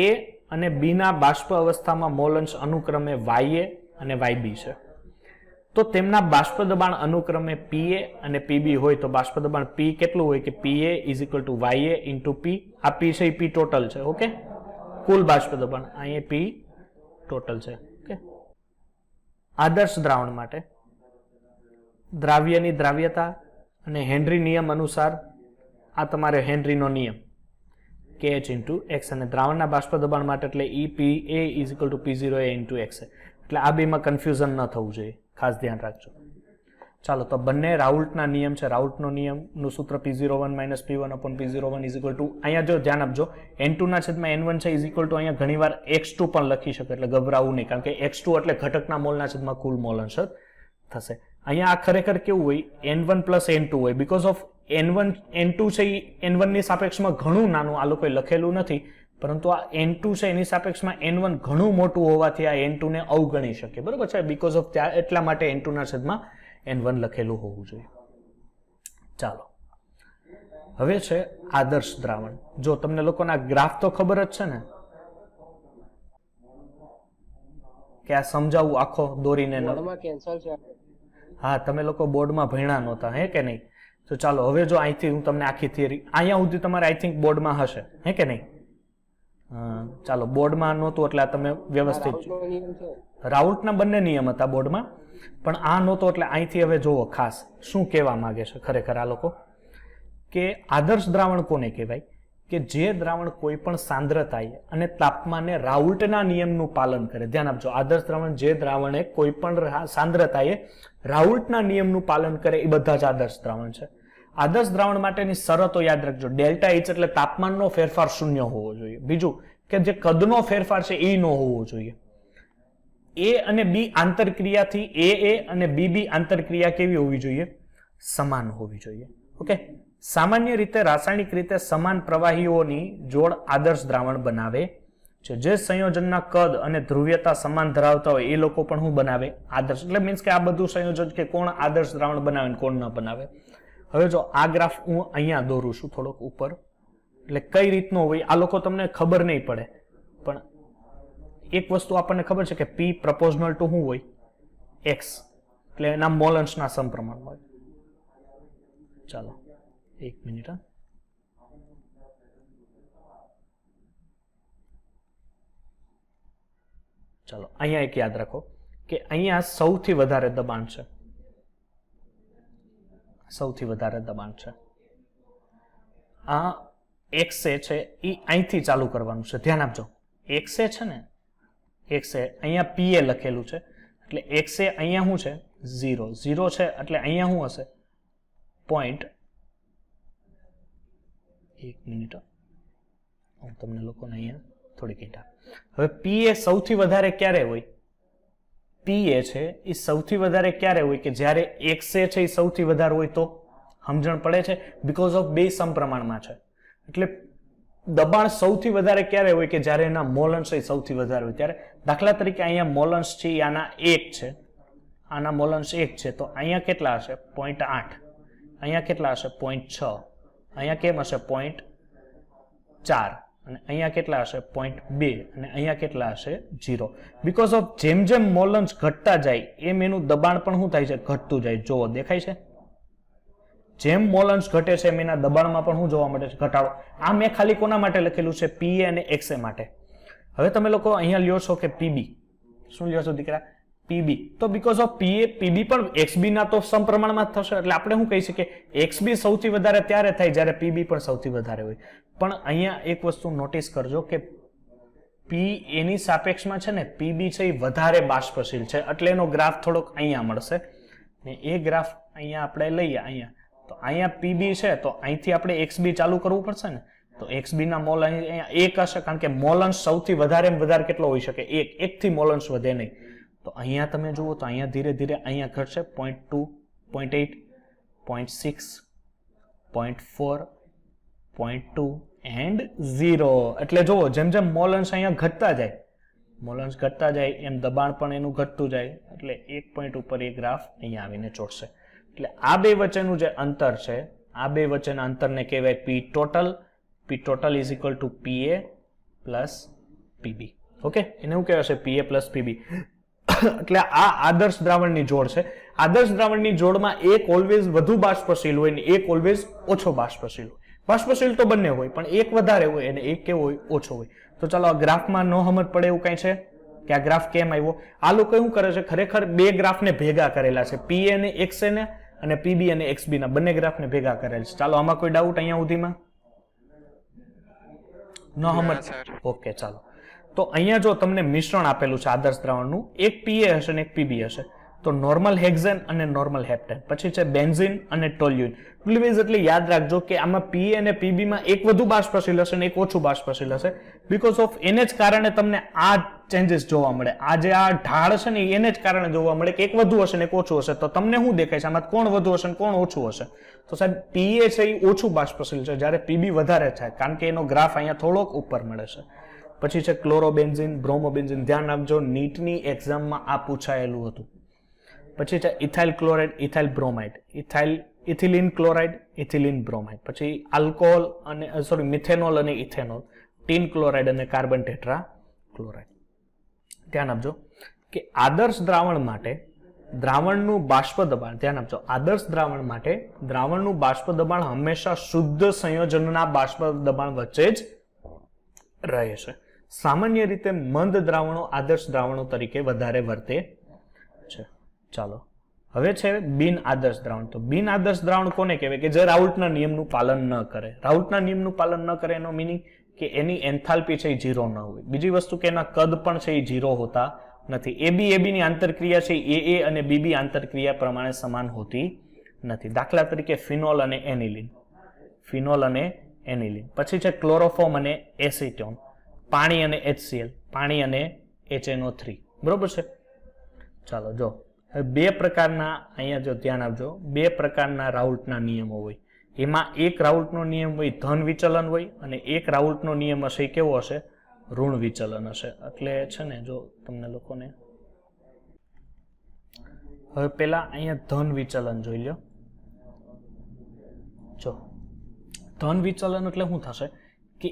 A અને B ના બાષ્પ અવસ્થામાં મોલ અંશ અનુક્રમે YA અને YB છે. તો તેમના બાષ્પ દબાણ અનુક્રમે PA અને PB હોય તો બાષ્પ દબાણ P કેટલું હોય કે PA is equal two YA into P. આ P છે એ P ટોટલ છે. ઓકે, કુલ બાષ્પ દબાણ અહીંયા P ટોટલ છે. ઓકે, આદર્શ દ્રાવણ માટે દ્રાવ્યની દ્રાવ્યતા અને હેનરી નિયમ અનુસાર આ તમારે હેનરીનો નિયમ KH ઇન્ટુ X અને દ્રાવણના બાષ્પ દબાણ માટે એટલે EPA is equal to P0A into XA. એટલે આ બેમાં કન્ફ્યુઝન ન થવું જોઈએ, ખાસ ધ્યાન રાખજો. ચાલો, તો બંને રાઉલ્ટના નિયમ છે. રાઉલ્ટનો નિયમનું સૂત્ર P01 minus P1 upon P01 is equal two, અહીંયા જો ધ્યાન આપજો N2 ના છેદમાં N1 છે ઇઝ ઇક્વલ ટુ અહીંયા ઘણીવાર X2 પણ લખી શકે, એટલે ગભરાવું નહીં, કારણ કે X2 એટલે ઘટકના મોલના છેદમાં કુલ મોલ અંશ થશે. અહીંયા આ ખરેખર કેવું હોય N1 પ્લસ N2 હોય. બીકોઝ ઓફ N1 N2 છે એ N1 ની સાપેક્ષમાં ઘણું નાનું, આ લોકોએ લખેલું નથી, પરંતુ આ N2 છે એની સાપેક્ષમાં N1 ઘણું મોટું હોવાથી આ N2 ને અવગણી શકે. બરોબર છે, બીકોઝ ઓફ ત્યાં એટલા માટે N2 ના છેદમાં N1 લખેલું હોવું જોઈએ. ચાલો, હવે છે આદર્શ દ્રાવણ. જો તમને લોકોના ગ્રાફ તો ખબર જ છે ને કે આ સમજાવું આખો દોરીને? બોર્ડમાં કેન્સલ છે. હા, તમે લોકો બોર્ડમાં ભણ્યા નહોતા હે કે નહીં? તો ચાલો હવે જો અહીંથી હું તમને આખી થિયરી અહીંયા સુધી તમારે આઈ થિંક બોર્ડમાં હશે હે કે નહીં? ચાલો, બોર્ડમાં નહોતું એટલે આ તમે વ્યવસ્થિત રાઉલ્ટના બંને નિયમ હતા બોર્ડમાં, પણ આ નહોતો એટલે અહીંથી હવે જોવો ખાસ શું કહેવા માંગે છે ખરેખર આ લોકો કે આદર્શ દ્રાવણ કોને કહેવાય કે જે દ્રાવણ કોઈ પણ સાંદ્રતાએ અને તાપમાને રાઉલ્ટના નિયમનું પાલન કરે. ધ્યાન આપજો, આદર્શ દ્રાવણ જે દ્રાવણે કોઈ પણ સાંદ્રતાએ રાઉલ્ટના નિયમનું પાલન કરે એ બધા જ આદર્શ દ્રાવણ છે. આદર્શ દ્રાવણ માટેની શરતો યાદ રાખજો. ડેલ્ટા H એટલે તાપમાનનો ફેરફાર શૂન્ય હોવો જોઈએ. બીજું કે જે કદનો ફેરફાર છે એ ન હોવો જોઈએ. A અને B આંતરક્રિયાથી AA અને BB આંતરક્રિયા કેવી હોવી જોઈએ? સમાન હોવી જોઈએ. ઓકે, સામાન્ય રીતે રાસાયણિક રીતે સમાન પ્રવાહીઓની જોડ આદર્શ દ્રાવણ બનાવે છે. જે સંયોજનના કદ અને ધ્રુવ્યતા સમાન ધરાવતા હોય એ લોકો પણ શું બનાવે? આદર્શ. એટલે મીન્સ કે આ બધું સંયોજન કે કોણ આદર્શ દ્રાવણ બનાવે ને કોણ ન બનાવે. હવે જો આ ગ્રાફ હું અહીંયા દોરું છું થોડોક ઉપર, એટલે કઈ રીતનો હોય આ લોકો તમને ખબર નહીં પડે, પણ એક વસ્તુ આપણને ખબર છે કે P પ્રપોઝનલ ટુ શું હોય? X, એટલે એના મોલ અંશના સમપ્રમાણમાં હોય. ચાલો એક મિનિટ. ચાલો, અહીંયા એક યાદ રાખો કે અહીંયા સૌથી વધારે દબાણ છે. સૌથી વધારે દબાણ છે આ XA છે એ અહીંથી ચાલુ કરવાનું છે. ધ્યાન આપજો, XA છે ને, XA અહીંયા PA લખેલું છે એટલે XA અહીંયા શું છે? 0 0 છે એટલે અહીંયા શું હશે? પોઈન્ટ. એક મિનિટ, હું તમને લોકોને અહીંયા થોડીક હિન્ટ આપું. હવે પી એ સૌથી વધારે ક્યારે હોય? પી એ છે એ સૌથી વધારે ક્યારે હોય કે જ્યારે એક્સ એ છે એ સૌથી વધારે હોય તો સમજણ પડે છે બીકોઝ ઓફ બે સમપ્રમાણમાં છે. એટલે દબાણ સૌથી વધારે ક્યારે હોય કે જ્યારે એના મોલ અંશ એ સૌથી વધારે હોય ત્યારે. દાખલા તરીકે અહીંયા મોલ અંશ છે એ આના 1 છે, આના મોલ અંશ 1 છે, તો અહીંયા કેટલા હશે? 0.8. અહીંયા કેટલા હશે? 0.6. અહીંયા કેમ હશે? 0.4. અને અહીંયા કેટલા હશે? 0.2. અને અહીંયા કેટલા હશે? 0. બીકોઝ ઓફ જેમ જેમ મોલ અંશ ઘટતા જાય એમ એનું દબાણ પણ શું થાય છે? ઘટતું જાય. જોવો, દેખાય છે? જેમ મોલ અંશ ઘટે છે એમ એના દબાણમાં પણ શું જોવા મળે છે? ઘટાડો. આ મેં ખાલી કોના માટે લખેલું છે? પીએ અને એક્સએ માટે. હવે તમે લોકો અહીંયા લ્યો છો કે પીબી. શું લ્યો છો દીકરા? પીબી. તો બીકોઝ ઓફ પીબી પણ એક્સબી ના તો સમપ્રમાણમાં જ થશે. એટલે આપણે શું કહી શકીએ? એક્સબી સૌથી વધારે ત્યારે થાય જ્યારે પીબી પણ સૌથી વધારે હોય. પણ અહીંયા એક વસ્તુ નોટિસ કરજો કે પી એની સાપેક્ષમાં છે ને પીબી છે એ વધારે બાષ્પશીલ છે, એટલે એનો ગ્રાફ થોડોક અહીંયા મળશે ને એ ગ્રાફ અહીંયા આપણે લઈએ અહીંયા, તો અહીંયા પીબી છે તો અહીંથી આપણે એક્સબી ચાલુ કરવું પડશે ને, તો એક્સબી ના મોલ અહીંયા 1 હશે, કારણ કે મોલ અંશ સૌથી વધારે કેટલો હોઈ શકે? 1 થી મોલ અંશ વધે નહીં. તો અહીંયા તમે જુઓ તો અહીંયા ધીરે ધીરે અહીંયા ઘટશે 0.2, 0.8, 0.6, 0.4, 0.2 એન્ડ 0. એટલે જુઓ જેમ જેમ મોલ અંશ અહીંયા ઘટતા જાય, મોલ અંશ ઘટતા જાય એમ દબાણ પણ એનું ઘટતું જાય. એટલે 1 પોઈન્ટ ઉપર એ ગ્રાફ અહીંયા આવીને ચોટશે. એટલે આ બે વચ્ચેનું જે અંતર છે, આ બે વચ્ચેના અંતરને કહેવાય પી total. P total is equal two PA plus PB. Okay, એને શું કહેવાય છે? પીએ પ્લસ પીબી. એટલે આ આદર્શ દ્રાવણની જોડ છે. આદર્શ દ્રાવણની જોડમાં એક ઓલવેઝ વધુ બાષ્પશીલ હોય ને એક ઓલવેઝ ઓછો બાષ્પશીલ હોય. બાષ્પશીલ તો બંને હોય પણ એક વધારે હોય અને એક કેવો હોય? ઓછો હોય. તો ચાલો આ ગ્રાફમાં ન સમજ પડે એવું કઈ છે કે આ ગ્રાફ કેમ આવ્યો? આ લોકો શું કરે છે? ખરેખર બે ગ્રાફને ભેગા કરેલા છે, પીએ અને એક્સએ ને અને પીબી અને એક્સબી ના બંને ગ્રાફને ભેગા કરેલ છે. ચાલો આમાં કોઈ ડાઉટ અહીંયા સુધીમાં? ન સમજ? ઓકે, ચાલો. તો અહીંયા જો તમને મિશ્રણ આપેલું છે આદર્શ દ્રાવણનું, એક પીએ હશે ને એક પીબી હશે. તો નોર્મલ હેક્ઝેન અને નોર્મલ હેપ્ટેન, પછી છે બેન્ઝીન અને ટોલ્યુઇન. પ્લીઝ એટલે યાદ રાખજો કે આમાં પીએ અને પીબી માં એક વધુ બાષ્પશીલ હશે ને એક ઓછું બાષ્પશીલ હશે. બીકોઝ ઓફ એને જ કારણે તમને આ ચેન્જીસ જોવા મળે. આ જે આ ઢાળ છે ને એને જ કારણે જોવા મળે કે એક વધુ હશે ને એક ઓછું હશે. તો તમને શું દેખાય છે આમાં? કોણ વધુ હશે ને કોણ ઓછું હશે? તો સાહેબ પીએ છે એ ઓછું બાષ્પશીલ છે જ્યારે પીબી વધારે છે, કારણ કે એનો ગ્રાફ અહીંયા થોડોક ઉપર મળે છે. પછી છે ક્લોરોબેન્ઝીન, બ્રોમોબેન્ઝીન. ધ્યાન રાખજો, નીટની એક્ઝામમાં આ પૂછાયેલું હતું. પછી છે ethyl chloride, ethyl bromide, ethylene chloride, ethylene bromide. પછી આલ્કોહોલ અને મિથેનોલ અને ઇથેનોલ, ટીન ક્લોરાઇડ અને કાર્બન ટેટ્રા ક્લોરાઇડ. ધ્યાન આપજો કે આદર્શ દ્રાવણ માટે દ્રાવણનું બાષ્પ દબાણ, ધ્યાન આપજો, આદર્શ દ્રાવણ માટે દ્રાવણનું બાષ્પ દબાણ હંમેશા શુદ્ધ સંયોજનના બાષ્પ દબાણ વચ્ચે જ રહે છે. સામાન્ય રીતે મંદ દ્રાવણો આદર્શ દ્રાવણો તરીકે વધારે વર્તે છે. ચાલો હવે છે બિન આદર્શ દ્રાવણ. તો બિન આદર્શ દ્રાવણ કોને કહેવાય? કે જે રાઉલ્ટના નિયમનું પાલન ન કરે. રાઉલ્ટના નિયમનું પાલન ન કરે એનો મિનિંગ કે એની એન્થાલ્પી છે એ 0 ન હોય. બીજી વસ્તુ કે એના કદ પણ છે એ 0 હોતા નથી. એબી ની આંતરક્રિયા છે એ અને બીબી આંતરક્રિયા પ્રમાણે સમાન હોતી નથી. દાખલા તરીકે ફિનોલ અને એનિલિન, ફિનોલ અને એનિલિન. પછી છે ક્લોરોફોર્મ અને એસિટોન, પાણી અને HCl, પાણી અને HNO3. બરોબર છે? ચાલો જો બે પ્રકારના અહીંયા જો ધ્યાન આપજો, બે પ્રકારના રાઉલ્ટના નિયમો હોય. એમાં એક રાઉલ્ટનો નિયમ હોય ધન વિચલન હોય અને એક રાઉલ્ટનો નિયમ હશે કેવો હશે? ઋણ વિચલન હશે. એટલે છે ને જો તમને લોકોને હવે પેલા અહીંયા ધન વિચલન જોઈ લો. જો ધન વિચલન એટલે શું થશે કે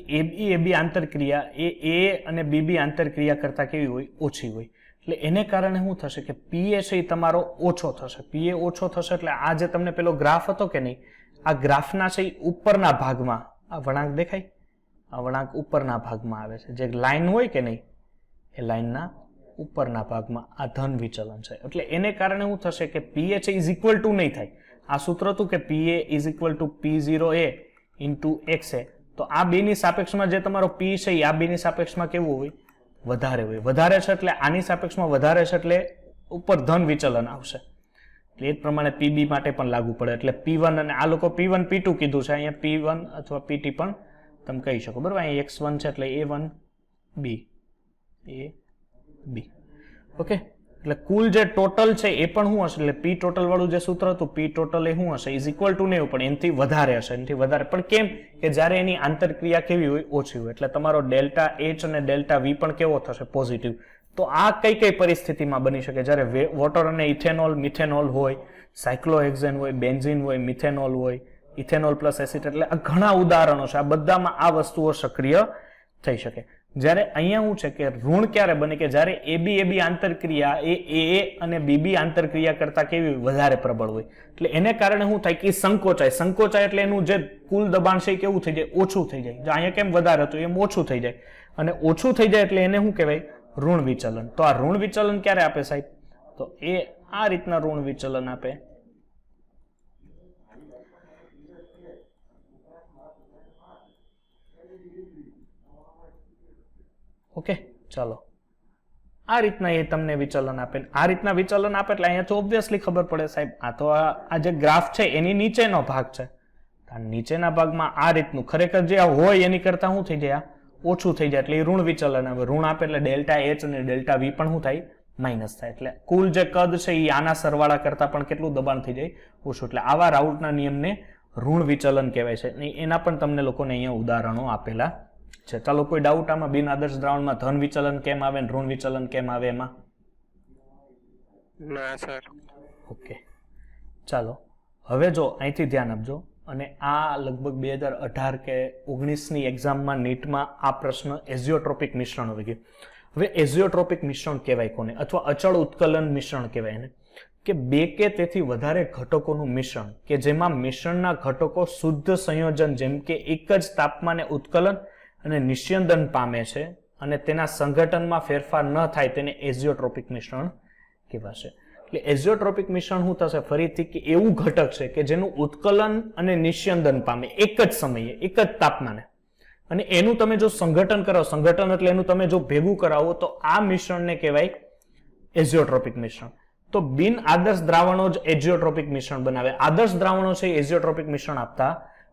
એબી આંતરક્રિયા એ અને બીબી આંતરક્રિયા કરતા કેવી હોય? ઓછી હોય. એટલે એને કારણે શું થશે કે પીએ છે એ તમારો ઓછો થશે. પીએ ઓછો થશે એટલે આ જે તમને પેલો ગ્રાફ હતો કે નહીં, આ ગ્રાફના છે એ ઉપરના ભાગમાં આ વળાંક દેખાય, આ વળાંક ઉપરના ભાગમાં આવે છે. જે લાઈન હોય કે નહીં એ લાઈનના ઉપરના ભાગમાં આ ધન વિચલન છે. એટલે એને કારણે શું થશે કે પીએ છે ઇઝ ઇક્વલ ટુ નહીં થાય. આ સૂત્ર હતું કે PA is equal to P0A into XA. તો આ બેની સાપેક્ષમાં જે તમારો પી છે એ આ બેની સાપેક્ષમાં કેવું હોય? વધારે હોય. વધારે છે એટલે આની સાપેક્ષમાં વધારે છે એટલે ઉપર ધન વિચલન આવશે. એટલે એ જ પ્રમાણે પીબી માટે પણ લાગુ પડે. એટલે P1 અને આ લોકો P1 P2 કીધું છે, અહીંયા P1 અથવા PT પણ તમે કહી શકો બરાબર. અહીં x1 છે એટલે a1 b a b. Okay, એટલે કુલ જે ટોટલ છે એ પણ શું હશે, એટલે પી ટોટલ વાળું જે સૂત્ર હતું પી ટોટલ એ શું હશે, ઇઝ ઇક્વલ ટુ નહીં પણ એનાથી વધારે હશે, એનાથી વધારે. પણ કેમ કે જ્યારે એની આંતરક્રિયા કેવી હોય, ઓછી હોય, એટલે તમારો ડેલ્ટા એચ અને ડેલ્ટા વી પણ કેવો થશે, પોઝિટિવ. તો આ કઈ કઈ પરિસ્થિતિમાં બની શકે, જ્યારે વોટર અને ઇથેનોલ મિથેનોલ હોય, સાયક્લોહેક્ઝેન હોય, બેન્ઝીન હોય, મિથેનોલ હોય, ઇથેનોલ પ્લસ એસિડ, એટલે આ ઘણા ઉદાહરણો છે. આ બધામાં આ વસ્તુઓ સક્રિય થઈ શકે. જ્યારે અહીંયા શું છે કે ઋણ ક્યારે બને કે જ્યારે એબી આંતરક્રિયા એ અને બીબી આંતરક્રિયા કરતા કેવી વધારે પ્રબળ હોય, એટલે એને કારણે શું થાય કે સંકોચાય એટલે એનું જે કુલ દબાણ છે એ કેવું થઈ જાય, ઓછું થઈ જાય. જો અહીંયા કેમ વધારે હતું એમ ઓછું થઈ જાય, અને ઓછું થઈ જાય એટલે એને શું કહેવાય, ઋણ વિચલન. તો આ ઋણ વિચલન ક્યારે આપે સાહેબ, તો એ આ રીતના ઋણ વિચલન આપે. ઓકે, ચાલો આ રીતના એ તમને વિચલન આપે. આ રીતના વિચલન આપે એટલે અહીંયા તો ઓબ્વિયસલી ખબર પડે સાહેબ, આ તો આ જે ગ્રાફ છે એની નીચેનો ભાગ છે. નીચેના ભાગમાં આ રીતનું ખરેખર જે હોય એની કરતા શું થઈ જાય, ઓછું થઈ જાય, એટલે એ ઋણ વિચલન આવે. ઋણ આપે એટલે ડેલ્ટા એચ અને ડેલ્ટા વી પણ શું થાય, માઇનસ થાય. એટલે કુલ જે કદ છે એ આના સરવાળા કરતા પણ કેટલું દબાણ થઈ જાય, ઓછું. એટલે આવા રાઉટના નિયમને ઋણ વિચલન કહેવાય છે. એના પણ તમને લોકોને અહીંયા ઉદાહરણો આપેલા છે. ચાલો, કોઈ ડાઉટ આમાં, બિન આદર્શ દ્રાવણમાં ધન વિચલન કેમ આવે, ઋણ વિચલન કેમ આવે એમાં? ના સર. ઓકે, ચાલો હવે જો અહીંથી ધ્યાન આપજો. અને આ લગભગ 2018 કે 19ની એક્ઝામમાં નીટમાં આ પ્રશ્ન એઝિયોટ્રોપિક મિશ્રણ આવી ગયું. હવે એઝિયોટ્રોપિક મિશ્રણ કહેવાય કોને, અથવા અચળ ઉત્કલન મિશ્રણ કહેવાય એને, કે બે કે તેથી વધારે ઘટકોનું મિશ્રણ કે જેમાં મિશ્રણના ઘટકો શુદ્ધ સંયોજન જેમ કે એક જ તાપમાને ઉત્કલન અને નિસ્યંદન પામે છે અને તેના સંઘટનમાં ફેરફાર ન થાય તેને એઝિયોટ્રોપિક મિશ્રણ કહેવાશે. એટલે એઝિયોટ્રોપિક મિશ્રણ શું થશે ફરીથી, કે એવું ઘટક છે કે જેનું ઉત્કલન અને નિસ્યંદન પામે એક જ સમયે એક જ તાપમાને, અને એનું તમે જો સંઘટન કરાવો, સંઘટન એટલે એનું તમે જો ભેગું કરાવો, તો આ મિશ્રણને કહેવાય એઝિયોટ્રોપિક મિશ્રણ. તો બિન આદર્શ દ્રાવણો જ એઝિયોટ્રોપિક મિશ્રણ બનાવે. આદર્શ દ્રાવણો છે એઝિયોટ્રોપિક મિશ્રણ આપતા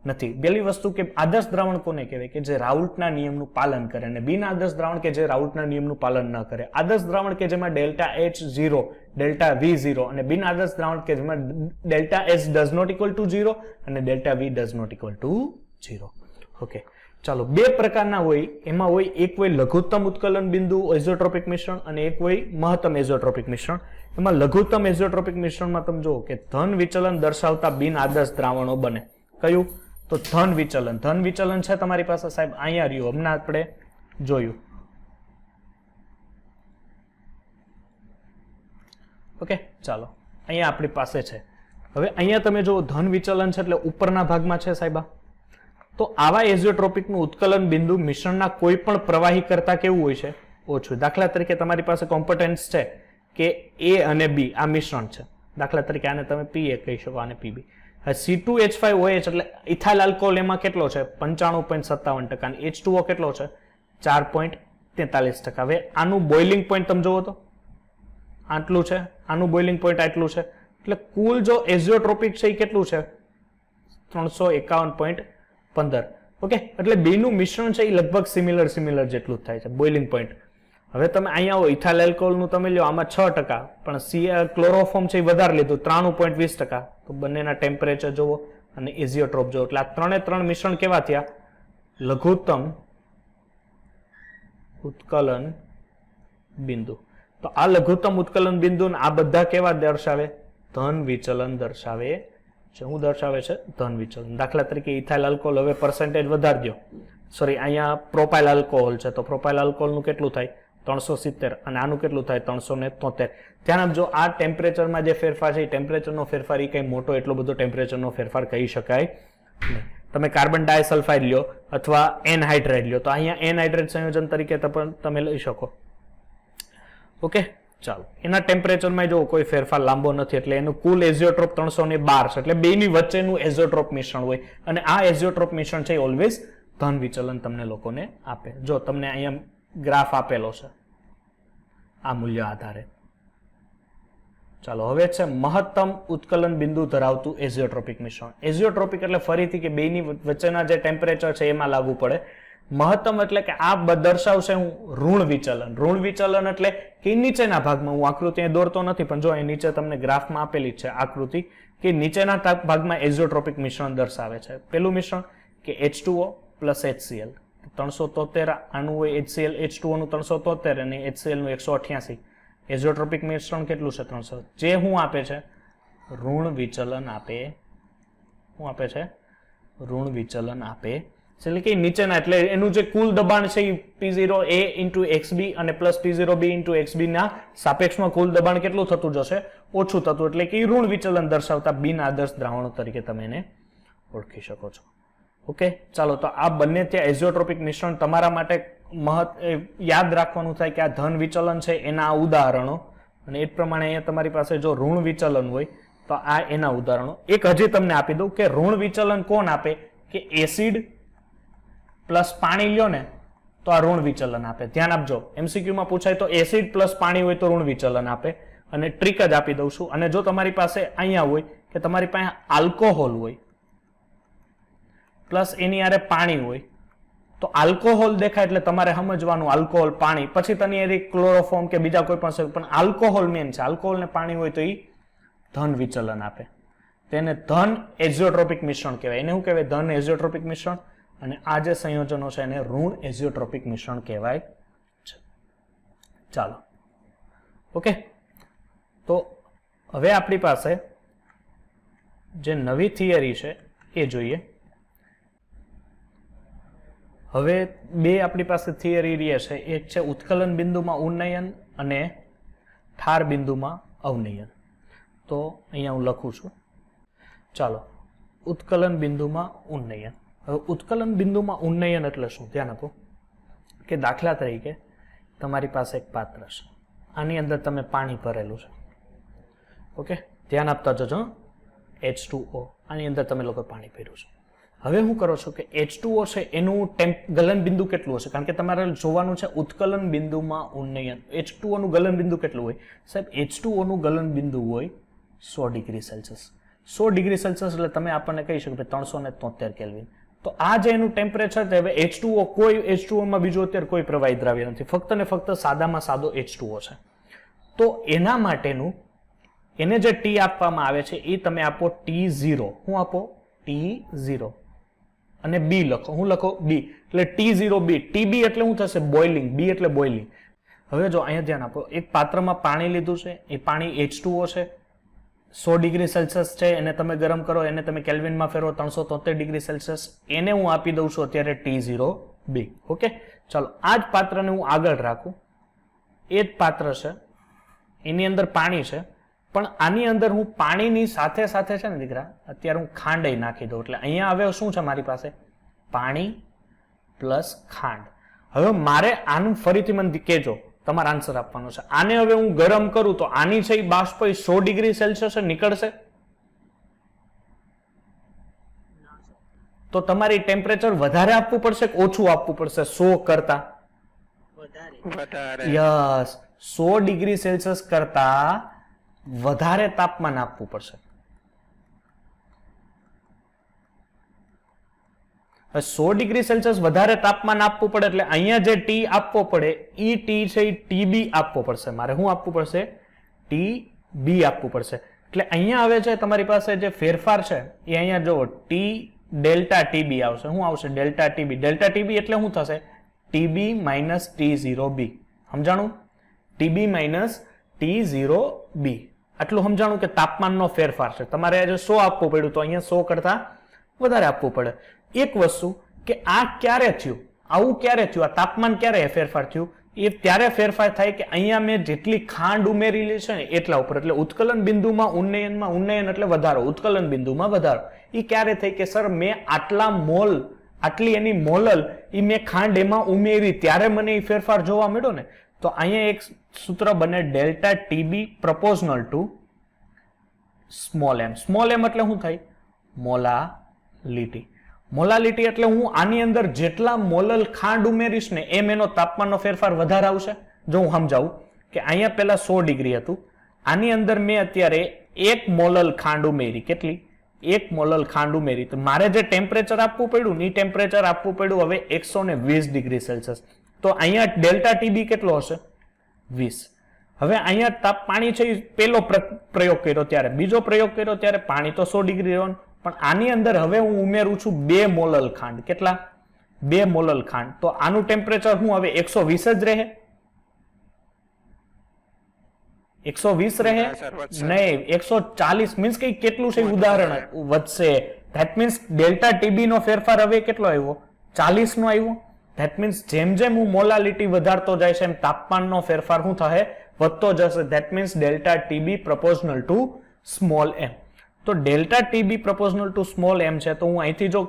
નથી. પહેલી વસ્તુ કે આદર્શ દ્રાવણ કોને કહેવાય, કે જે રાઉલ્ટના નિયમનું પાલન કરે, અને બિન આદર્શ દ્રાવણ કે જે રાઉલ્ટના નિયમનું પાલન ન કરે. આદર્શ દ્રાવણ કે જેમાં ડેલ્ટા એચ 0, ડેલ્ટા વી 0, અને બિન આદર્શ દ્રાવણ કે જેમાં delta H does not equal to 0 અને delta V does not equal to 0. Okay, ચાલો, બે પ્રકારના હોય. એમાં હોય એક હોય લઘુત્તમ ઉત્કલન બિંદુ એઝિયોટ્રોપિક મિશ્રણ અને એક હોય મહત્તમ એઝિયોટ્રોપિક મિશ્રણ. એમાં લઘુત્તમ એઝિયોટ્રોપિક મિશ્રણમાં તમે જુઓ કે ધન વિચલન દર્શાવતા બિન આદર્શ દ્રાવણો બને. કયું? તો ધન વિચલન. ધન વિચલન છે તમારી પાસે સાહેબ, અહીંયા રહ્યું, હમણાં આપણે જોયું. ઓકે, ચાલો અહીંયા આપણી પાસે છે. હવે અહીંયા તમે જુઓ ધન વિચલન છે એટલે ઉપરના ભાગમાં છે સાહેબ. તો આવા એઝિયોટ્રોપિકનું ઉત્કલન બિંદુ મિશ્રણના કોઈ પણ પ્રવાહી કરતા કેવું હોય છે, ઓછું. દાખલા તરીકે તમારી પાસે કોમ્પોનન્ટ્સ છે કે એ અને બી આ મિશ્રણ છે. દાખલા તરીકે આને તમે પી એ કહી શકો, આને પીબી. C2H5OH એટલે ઇથાઇલ આલ્કોહોલ એમાં કેટલો છે 95.57%, અને H2O કેટલો છે 4.43%. હવે આનું બોઇલિંગ પોઈન્ટ તમે જોવો તો આટલું છે, આનું બોઇલિંગ પોઈન્ટ આટલું છે, એટલે કુલ જો એઝિયોટ્રોપિક છે એ કેટલું છે 351.15. ઓકે, એટલે બેનું મિશ્રણ છે એ લગભગ સિમિલર જેટલું જ થાય છે બોઇલિંગ પોઈન્ટ. હવે તમે અહીંયા આવો, ઇથાઇલ આલ્કોહોલનું તમે લ્યો, આમાં 6%, પણ ક્લોરોફોર્મ છે એ વધારે લીધું 93.20%. તો બંનેના ટેમ્પરેચર જુઓ અને એઝિયોટ્રોપ જુઓ, એટલે આ ત્રણ મિશ્રણ કેવા થયા, લઘુત્તમ ઉત્કલન બિંદુ. તો આ લઘુત્તમ ઉત્કલન બિંદુ આ બધા કેવા દર્શાવે, ધન વિચલન દર્શાવે છે. શું દર્શાવે છે? ધન વિચલન. દાખલા તરીકે ઇથાઇલ આલ્કોહોલ, હવે પર્સન્ટેજ વધારી દો, સોરી અહીંયા પ્રોપાઇલ આલ્કોહોલ છે, તો પ્રોપાઇલ આલ્કોહોલનું કેટલું થાય 370, અને આનું કેટલું થાય 373. ધ્યાન આપજો, આ ટેમ્પરેચરમાં જે ફેરફાર છે એ ટેમ્પરેચરનો ફેરફાર એ કંઈ મોટો એટલો બધો ટેમ્પરેચરનો ફેરફાર કહી શકાય નહીં. તમે કાર્બન ડાયસલ્ફાઇડ લ્યો અથવા એનહાઇડ્રેટ લ્યો, તો અહીંયા એનહાઇડ્રેટ સંયોજન તરીકે તમે લઈ શકો. ઓકે, ચાલો, એના ટેમ્પરેચરમાં જો કોઈ ફેરફાર લાંબો નથી, એટલે એનું કુલ એઝિયોટ્રોપ 312 છે. એટલે બેની વચ્ચેનું એઝિયોટ્રોપ મિશ્રણ હોય, અને આ એઝિયોટ્રોપ મિશ્રણ છે ઓલવેઝ ધન વિચલન તમને લોકોને આપે. જો તમને અહીંયા ગ્રાફ આપેલો છે આ મૂલ્ય આધારે. ચાલો હવે છે મહત્તમ ઉત્કલન બિંદુ ધરાવતું એઝિયોટ્રોપિક મિશ્રણ. એઝિયોટ્રોપિક એટલે ફરીથી કે બેની વચ્ચેના જે ટેમ્પરેચર છે એમાં લાગુ પડે. મહત્તમ એટલે કે આ દર્શાવશે હું ઋણ વિચલન. ઋણ વિચલન એટલે કે નીચેના ભાગમાં, હું આકૃતિ અહીં દોરતો નથી પણ જો અહીં નીચે તમને ગ્રાફમાં આપેલી છે આકૃતિ કે નીચેના ભાગમાં એઝિયોટ્રોપિક મિશ્રણ દર્શાવે છે. પેલું મિશ્રણ કે H2O પ્લસ HCl 373, આનું હોય HCl H2O નું 373 અને HCl નું 188. એઝિયોટ્રોપિક મિશ્રણ કેટલું છે 300. જે હું આપે છે ઋણ વિચલન આપે. શું આપે છે? ઋણ વિચલન આપે. એટલે કે નીચેના એટલે એનું જે કુલ દબાણ છે એ P0A into XB અને પ્લસ P0B into XB ના સાપેક્ષમાં કુલ દબાણ કેટલું થતું જશે? ઓછું થતું. એટલે કે ઋણ વિચલન દર્શાવતા બિન આદર્શ દ્રાવણો તરીકે તમે એને ઓળખી શકો છો. ઓકે, ચાલો તો આ બંને ત્યાં એઝિયોટ્રોપિક મિશ્રણ તમારા માટે યાદ રાખવાનું થાય કે આ ધન વિચલન છે એના ઉદાહરણો, અને એ જ પ્રમાણે અહીંયા તમારી પાસે જો ઋણ વિચલન હોય તો આ એના ઉદાહરણો. એક હજી તમને આપી દઉં કે ઋણ વિચલન કોણ આપે? કે એસિડ પ્લસ પાણી લ્યો ને તો આ ઋણ વિચલન આપે. ધ્યાન આપજો, MCQ માં પૂછાય તો એસિડ પ્લસ પાણી હોય તો ઋણ વિચલન આપે. અને ટ્રીક જ આપી દઉં છું. અને જો તમારી પાસે અહીંયા હોય કે તમારી પાસે આલ્કોહોલ હોય પ્લસ એની આરે પાણી હોય તો આલ્કોહોલ દેખાય એટલે તમારે સમજવાનું આલ્કોહોલ પાણી, પછી તેની એની ક્લોરોફોર્મ કે બીજા કોઈ પણ આલ્કોહોલ મેન છે. આલ્કોહોલ ને પાણી હોય તો એ ધન વિચલન આપે. તેને ધન એઝિયોટ્રોપિક મિશ્રણ કહેવાય. એને શું કહેવાય? ધન એઝિયોટ્રોપિક મિશ્રણ. અને આ જે સંયોજનો છે એને ઋણ એઝિયોટ્રોપિક મિશ્રણ કહેવાય છે. ચાલો, ઓકે, તો હવે આપણી પાસે જે નવી થિયરી છે એ જોઈએ. હવે બે આપણી પાસે થિયરી રહે છે. એક છે ઉત્કલન બિંદુમાં ઉન્નયન અને ઠાર બિંદુમાં અવનયન. તો અહીંયા હું લખું છું. ચાલો, ઉત્કલન બિંદુમાં ઉન્નયન. હવે ઉત્કલન બિંદુમાં ઉન્નયન એટલે શું? ધ્યાન આપો કે દાખલા તરીકે તમારી પાસે એક પાત્ર છે, આની અંદર તમે પાણી ભરેલું છે. ઓકે, ધ્યાન આપતા જજો. H2O, આની અંદર તમે લોકો પાણી ભર્યું છે. હવે શું કરો છો કે H2O છે એનું ગલન બિંદુ કેટલું હશે? કારણ કે તમારે જોવાનું છે ઉત્કલન બિંદુમાં ઉન્નયન. H2O નું ગલન બિંદુ કેટલું હોય? સાહેબ, H2O નું ગલન બિંદુ હોય 100 ડિગ્રી સેલ્સિયસ. 100 ડિગ્રી સેલ્સિયસ એટલે તમે આપણને કહી શકો 373 કેલ્વિન. તો આ જે એનું ટેમ્પરેચર છે, હવે H2O કોઈ H2O માં બીજું અત્યારે કોઈ પ્રવાહી દ્રવ્ય નથી, ફક્ત ને ફક્ત સાદામાં સાદો H2O છે. તો એના માટેનું એને જે T આપવામાં આવે છે એ તમે આપો T0. હું આપો T0 અને B લખો. હું લખો B એટલે T0B. TB એટલે શું થશે? બોઇલિંગ. B એટલે બોઇલિંગ. હવે જો અહીંયા ધ્યાન આપો, એક પાત્રમાં પાણી લીધું છે, એ પાણી H2O છે, 100 ડિગ્રી સેલ્સિયસ છે, એને તમે ગરમ કરો, એને તમે કેલ્વિનમાં ફેરવો 373 ડિગ્રી સેલ્સિયસ. એને હું આપી દઉં છું અત્યારે T0B. ઓકે, ચાલો આ જ પાત્રને હું આગળ રાખું. એ જ પાત્ર છે, એની અંદર પાણી છે, પણ આની અંદર હું પાણીની સાથે સાથે છે ને દીકરા અત્યારે હું ખાંડ નાખી દઉં. એટલે અહીંયા હવે શું છે મારી પાસે? પાણી પ્લસ ખાંડ. હવે મારે આનું ફરીથી મને કહેજો, તમારે આન્સર આપવાનો છે. આને હવે હું ગરમ કરું તો આની છે એ બાષ્પ 100 ડિગ્રી સેલ્સિયસ નીકળશે? તો તમારી ટેમ્પરેચર વધારે આપવું પડશે કે ઓછું આપવું પડશે 100 કરતા? વધારે. યસ, 100 ડિગ્રી સેલ્સિયસ કરતા વધારે તાપમાન આપવું પડશે. 100 ડિગ્રી સેલ્સિયસ વધારે તાપમાન આપવું પડે એટલે અહીંયા જે T આપવો પડે એ T છે એ TB આપવો પડશે. મારે શું આપવું પડશે? TB આપવું પડશે. એટલે અહીંયા આવે છે તમારી પાસે જે ફેરફાર છે એ અહીંયા જુઓ T ડેલ્ટા TB આવશે. શું આવશે? Delta TB. ડેલ્ટા TB એટલે શું થશે? TB minus T0B. સમજાણું? TB minus T0B. આટલું સમજાણું કે તાપમાનનો ફેરફાર છે. તમારે આજે 100 આપવું પડ્યું તો અહીંયા 100 કરતા વધારે આપવું પડે. એક વસ્તુ કે આ ક્યારે થયું? આવું ક્યારે થયું? આ તાપમાન ક્યારે ફેરફાર થયું? એ ત્યારે ફેરફાર થાય કે અહીંયા મેં જેટલી ખાંડ ઉમેરેલી છે ને એટલા ઉપર. એટલે ઉત્કલન બિંદુમાં ઉન્નયન એટલે વધારો, ઉત્કલન બિંદુમાં વધારો. એ ક્યારે થઈ કે સર મેં આટલા મોલ, આટલી એની મોલલ એ મેં ખાંડ એમાં ઉમેરી ત્યારે મને એ ફેરફાર જોવા મળ્યો ને. તો અહીંયા એક સૂત્ર બને delta TB પ્રપોઝનલ to small m. Small m એટલે શું થાય? મોલાલિટી. મોલાલિટી એટલે હું આની અંદર જેટલા મોલલ ખાંડ ઉમેરીશ ને એમ એનો તાપમાનનો ફેરફાર વધારે આવશે. જો હું સમજાવું કે અહીંયા પહેલા 100 ડિગ્રી હતું, આની અંદર મેં અત્યારે 1 મોલલ ખાંડ ઉમેરી. કેટલી? 1 મોલલ ખાંડ ઉમેરી. તો મારે જે ટેમ્પરેચર આપવું પડ્યું ને ટેમ્પરેચર આપવું પડ્યું હવે 120 ડિગ્રી સેલ્સિયસ. તો અહીંયા ડેલ્ટા ટીબી કેટલો હશે? 20. હવે અહીંયા પાણી છે એ પેલો પ્રયોગ કર્યો ત્યારે, બીજો પ્રયોગ કર્યો ત્યારે પાણી તો 100 ડિગ્રી રહેવાનું, પણ આની અંદર હવે હું ઉમેરું છું 2 મોલલ ખાંડ. કેટલા? 2 મોલલ ખાંડ. તો આનું ટેમ્પરેચર હું હવે 120 જ રહે? 120 રહે નહીં, 140. મીન્સ કે કેટલું છે ઉદાહરણ વધશે. ધેટ મીન્સ ડેલ્ટા ટીબી નો ફેરફાર હવે કેટલો આવ્યો? 40 નો આવ્યો. ધેટ મીન્સ જેમ જેમ હું મોલાલિટી વધારતો જાય છે એમ તાપમાનનો ફેરફાર શું થશે? વધતો જશે. That means delta TB proportional to small M. તો delta TB proportional to small M છે, તો હું અહીંથી જો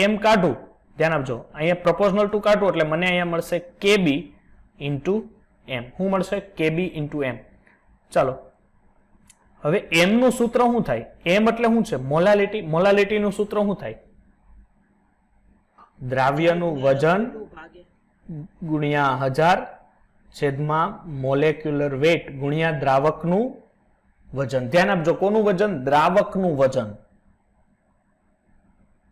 એમ કાઢું, ધ્યાન આપજો, અહીંયા પ્રપોઝનલ ટુ કાઢું એટલે મને અહીંયા મળશે કેબી ઇન્ટુ એમ. શું મળશે? KB into M. ચાલો હવે એમ નું સૂત્ર શું થાય? એમ એટલે શું છે? મોલાલિટી. મોલાલિટી નું સૂત્ર શું થાય? દ્રાવ્યનું વજન ગુણ્યા 1000 છેદમાં મોલેક્યુલર વેટ ગુણ્યા દ્રાવકનું વજન. ધ્યાન આપજો, કોનું વજન? દ્રાવકનું વજન.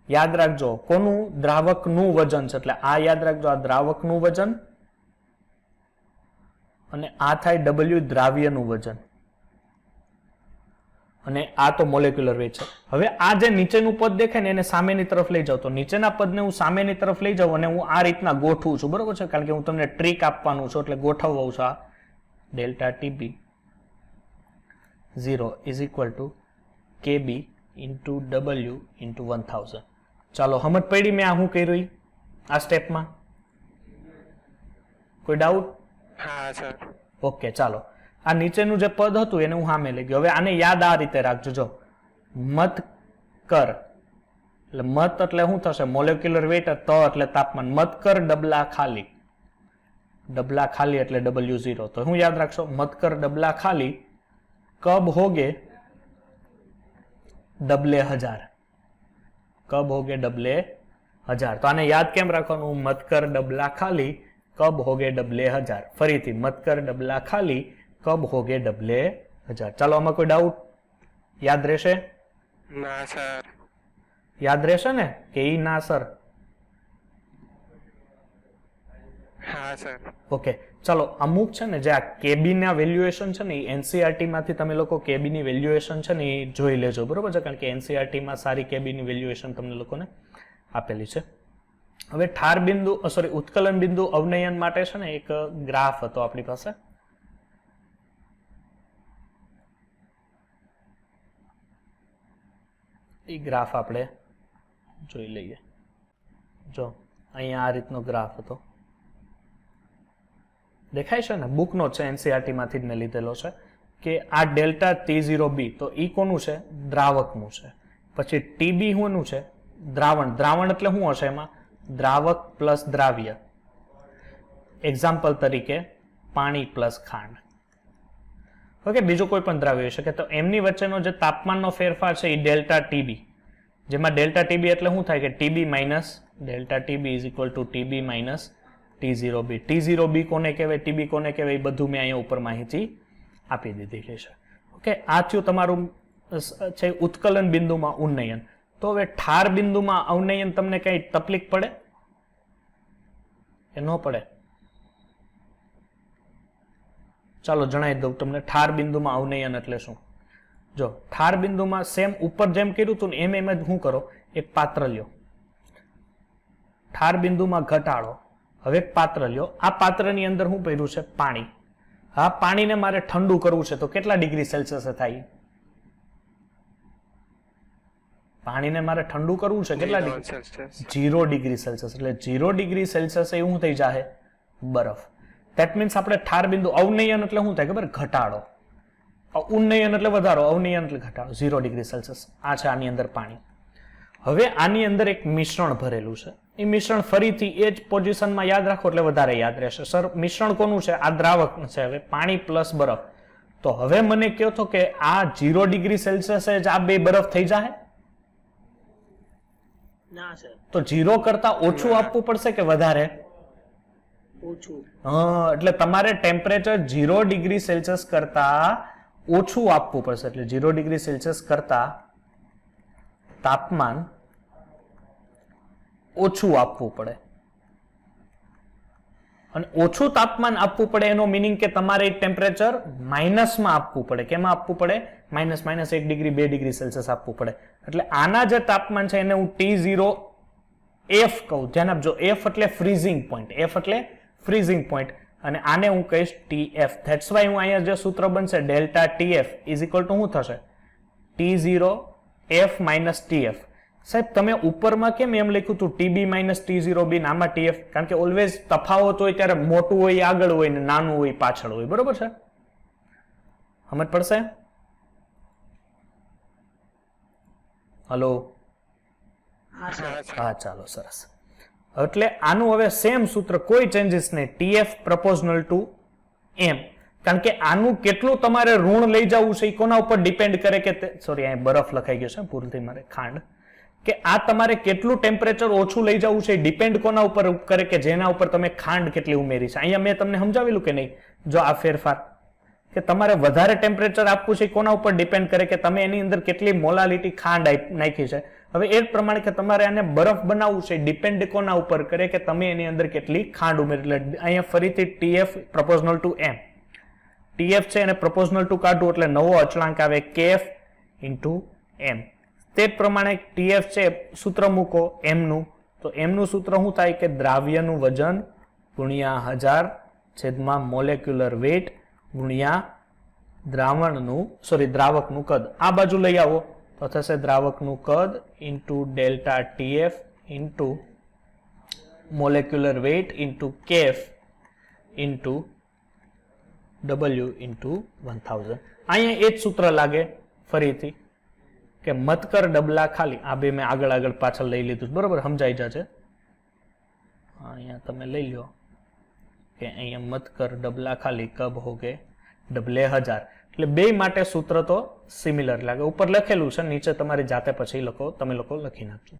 યાદ રાખજો, કોનું? દ્રાવકનું વજન છે. એટલે આ યાદ રાખજો, આ દ્રાવકનું વજન અને આ થાય W દ્રાવ્યનું વજન અને આ તો મોલેક્યુલર વેટ છે. હવે આ જે નીચેનું પદ દેખાય ને એને સામેની તરફ લઈ જાવ. તો નીચેના પદને હું સામેની તરફ લઈ જાઉં અને હું આ રીતના ગોઠવું છું, બરોબર છે? કારણ કે હું તમને ટ્રીક આપવાનું છું એટલે ગોઠવવું છું. આ delta TB 0 is equal to KB into W into 1000. ચાલો સમજ પડી મેં આ શું કર્યું આ સ્ટેપમાં? કોઈ ડાઉટ? હા સર. ઓકે, ચાલો આ નીચેનું જે પદ હતું એને હું સામે લઈ ગયો. હવે આને યાદ આ રીતે રાખજો. જો મત કર એટલે મત એટલે શું થશે? Molecular weight. ત એટલે તાપમાન. મત કર ડબલા ખાલી. ડબલા ખાલી એટલે W0. તો હું યાદ રાખશો? મત કર ડબલા ખાલી કબ હોગે ડબલે 1000. કબ હોગે ડબલે 1000. તો આને યાદ કેમ રાખવાનું? મત કર ડબલા ખાલી કબ હોગે ડબલે 1000. ફરીથી મત કર ડબલા ખાલી કબ હોગે ડબલે 1000. ચાલો આમાં કોઈ ડાઉટ? યાદ રહેશે? ના સર. યાદ રહેશે ને કે ઈ ના સર? હા સર. ઓકે, ચાલો અમુક છે ને જે આ કેબી ના વેલ્યુએશન છે ને એ એનસીઆરટી માંથી તમે લોકો કેબી ની વેલ્યુએશન છે ને એ જોઈ લેજો, બરોબર છે? કારણ કે એનસીઆરટી માં સારી કેબી ની વેલ્યુએશન તમને લોકોને આપેલી છે. હવે ઠાર બિંદુ સોરી ઉત્કલન બિંદુ અવનયન માટે છે ને એક ગ્રાફ હતો આપણી પાસે. એ ગ્રાફ આપણે જોઈ લઈએ. જો અહીંયા આ રીતનો ગ્રાફ હતો, દેખાય છે ને? બુકનો છે, એનસીઆરટી માંથી જ મેં લીધેલો છે. કે આ ડેલ્ટા T0B તો ઈ કોનું છે? દ્રાવકનું છે. પછી ટીબી કોનું છે? દ્રાવણ. દ્રાવણ એટલે શું હશે? એમાં દ્રાવક પ્લસ દ્રાવ્ય. એક્ઝામ્પલ તરીકે પાણી પ્લસ ખાંડ. ઓકે, બીજું કોઈ પણ દ્રાવ્ય હોઈ શકે. તો એમની વચ્ચેનો જે તાપમાનનો ફેરફાર છે એ ડેલ્ટા ટીબી, જેમાં ડેલ્ટા ટીબી એટલે શું થાય? કે TB minus delta TB is equal two TB minus T0B. T0B કોને કહેવાય, ટીબી કોને કહેવાય, એ બધું મેં અહીંયા ઉપર માહિતી આપી દીધી છે. ઓકે, આ થયું તમારું છે ઉત્કલન બિંદુમાં ઉન્નયન. તો હવે ઠાર બિંદુમાં અવનયન તમને કઈ તકલીફ પડે કે ન પડે? ચાલો જણાવી દઉં તમને. ઠાર બિંદુમાં અવનયન એટલે શું? જો ઠાર બિંદુમાં સેમ ઉપર જેમ કર્યું હતું ને એમ જ શું કરો? એક પાત્ર લ્યો. ઠાર બિંદુમાં ઘટાડો. હવે એક પાત્ર લ્યો. આ પાત્રની અંદર શું પડ્યું છે? પાણી. હા, પાણીને મારે ઠંડુ કરવું છે તો કેટલા ડિગ્રી સેલ્સિયસ થાય? પાણીને મારે ઠંડુ કરવું છે કેટલા ડિગ્રી? 0 degree Celsius. એટલે 0 ડિગ્રી સેલ્સિયસ એવું થઈ જાય બરફ. ધેટ મીન્સ આપણે ઠાર બિંદુ અવનયન એટલે શું થાય ખબર? ઘટાડો. ઉન્નયન એટલે વધારો, અવનયન એટલે ઘટાડો. 0 ડિગ્રી સેલ્સિયસ આ છે આની અંદર પાણી. હવે આની અંદર એક મિશ્રણ ભરેલું છે. એ મિશ્રણ ફરીથી એ જ પોઝિશનમાં યાદ રાખો એટલે વધારે યાદ રહેશે. સર મિશ્રણ કોનું છે? આ દ્રાવક છે. હવે પાણી પ્લસ બરફ. તો હવે મને કહો તો કે આ 0 ડિગ્રી સેલ્સિયસ જ આ બે બરફ થઈ જાય? ના સર. તો 0 કરતા ઓછું આપવું પડશે કે વધારે? ઓછું. હા, એટલે તમારે ટેમ્પરેચર 0 ડિગ્રી સેલ્સિયસ કરતા ઓછું આપવું પડશે, એટલે 0 ડિગ્રી સેલ્સિયસ કરતા તાપમાન ઓછું આપવું પડે. અને ઓછું તાપમાન આપવું પડે એનો મિનિંગ કે તમારે ટેમ્પરેચર માઇનસમાં આપવું પડે. કેમાં આપવું પડે? માઇનસ 1 ડિગ્રી 2 ડિગ્રી સેલ્સિયસ આપવું પડે. એટલે આના જે તાપમાન છે એને હું T0 F કહું. ધ્યાન આપજો, F એટલે ફ્રીઝિંગ પોઈન્ટ, F એટલે ફ્રીઝિંગ પોઈન્ટ, અને આને હું કહીશ TF. ધેટ્સ વાય હું અહીંયા જે સૂત્ર બનશે delta TF is equal two શું થશે? T0 F minus TF. સાહેબ તમે ઉપરમાં કેમ એમ લખ્યું હતું TB માઇનસ T0B, આમાં TF? કારણ કે ઓલવેઝ તફાવત હોય ત્યારે મોટું હોય આગળ હોય ને નાનું હોય પાછળ હોય. બરોબર છે? સમજ પડશે? હલો, હા, ચાલો, સરસ. એટલે આનું હવે સેમ સૂત્ર, કોઈ ચેન્જીસ નહીં. TF પ્રપોઝનલ two M. કારણ કે આનું કેટલું તમારે ઋણ લઈ જવું છે એ કોના ઉપર ડિપેન્ડ કરે કે સોરી અહીંયા બરફ લખાઈ ગયો છે ભૂલથી મારે, ખાંડ, કે આ તમારે કેટલું ટેમ્પરેચર ઓછું લઈ જવું છે એ ડિપેન્ડ કોના ઉપર કરે કે જેના ઉપર તમે ખાંડ કેટલી ઉમેરી છે. અહીંયા મેં તમને સમજાવેલું કે નહીં? જો આ ફેરફાર કે તમારે વધારે ટેમ્પરેચર આપવું છે કોના ઉપર ડિપેન્ડ કરે કે તમે એની અંદર કેટલી મોલાલિટી ખાંડ નાખી છે. હવે એ જ પ્રમાણે કે તમારે આને બરફ બનાવવું છે ડિપેન્ડ કોના ઉપર કરે કે તમે એની અંદર કેટલી ખાંડ ઉમેરી. એટલે અહીંયા ફરીથી TF પ્રપોઝનલ ટુ M. TF છે એને પ્રપોઝનલ ટુ કાઢવું એટલે નવો અચળાંક આવે KF ઇન્ટુ M. તે જ પ્રમાણે TF છે સૂત્ર મૂકો M નું, તો M નું સૂત્ર શું થાય કે દ્રાવ્યનું વજન ગુણ્યા 1000 છેદમાં મોલેક્યુલર વેટ ગુણ્યા દ્રાવકનું કદ. આ બાજુ લઈ આવો તો થશે દ્રાવકનું કદ into delta TF into molecular weight into KF into W into 1000. અહીંયા એ જ સૂત્ર લાગે ફરીથી કે મત કર ડબલા ખાલી. આ બે મેં આગળ પાછળ લઈ લીધું, બરોબર? સમજાઈ જશે. અહીંયા તમે લઈ લો કે અહીંયા મત કર ડબલા ખાલી કબ હોગે ડબલે 1000. એટલે બે માટે સૂત્ર તો સિમિલર લાગે. ઉપર લખેલું છે, નીચે તમારી જાતે પછી તમે લોકો લખી નાખજો.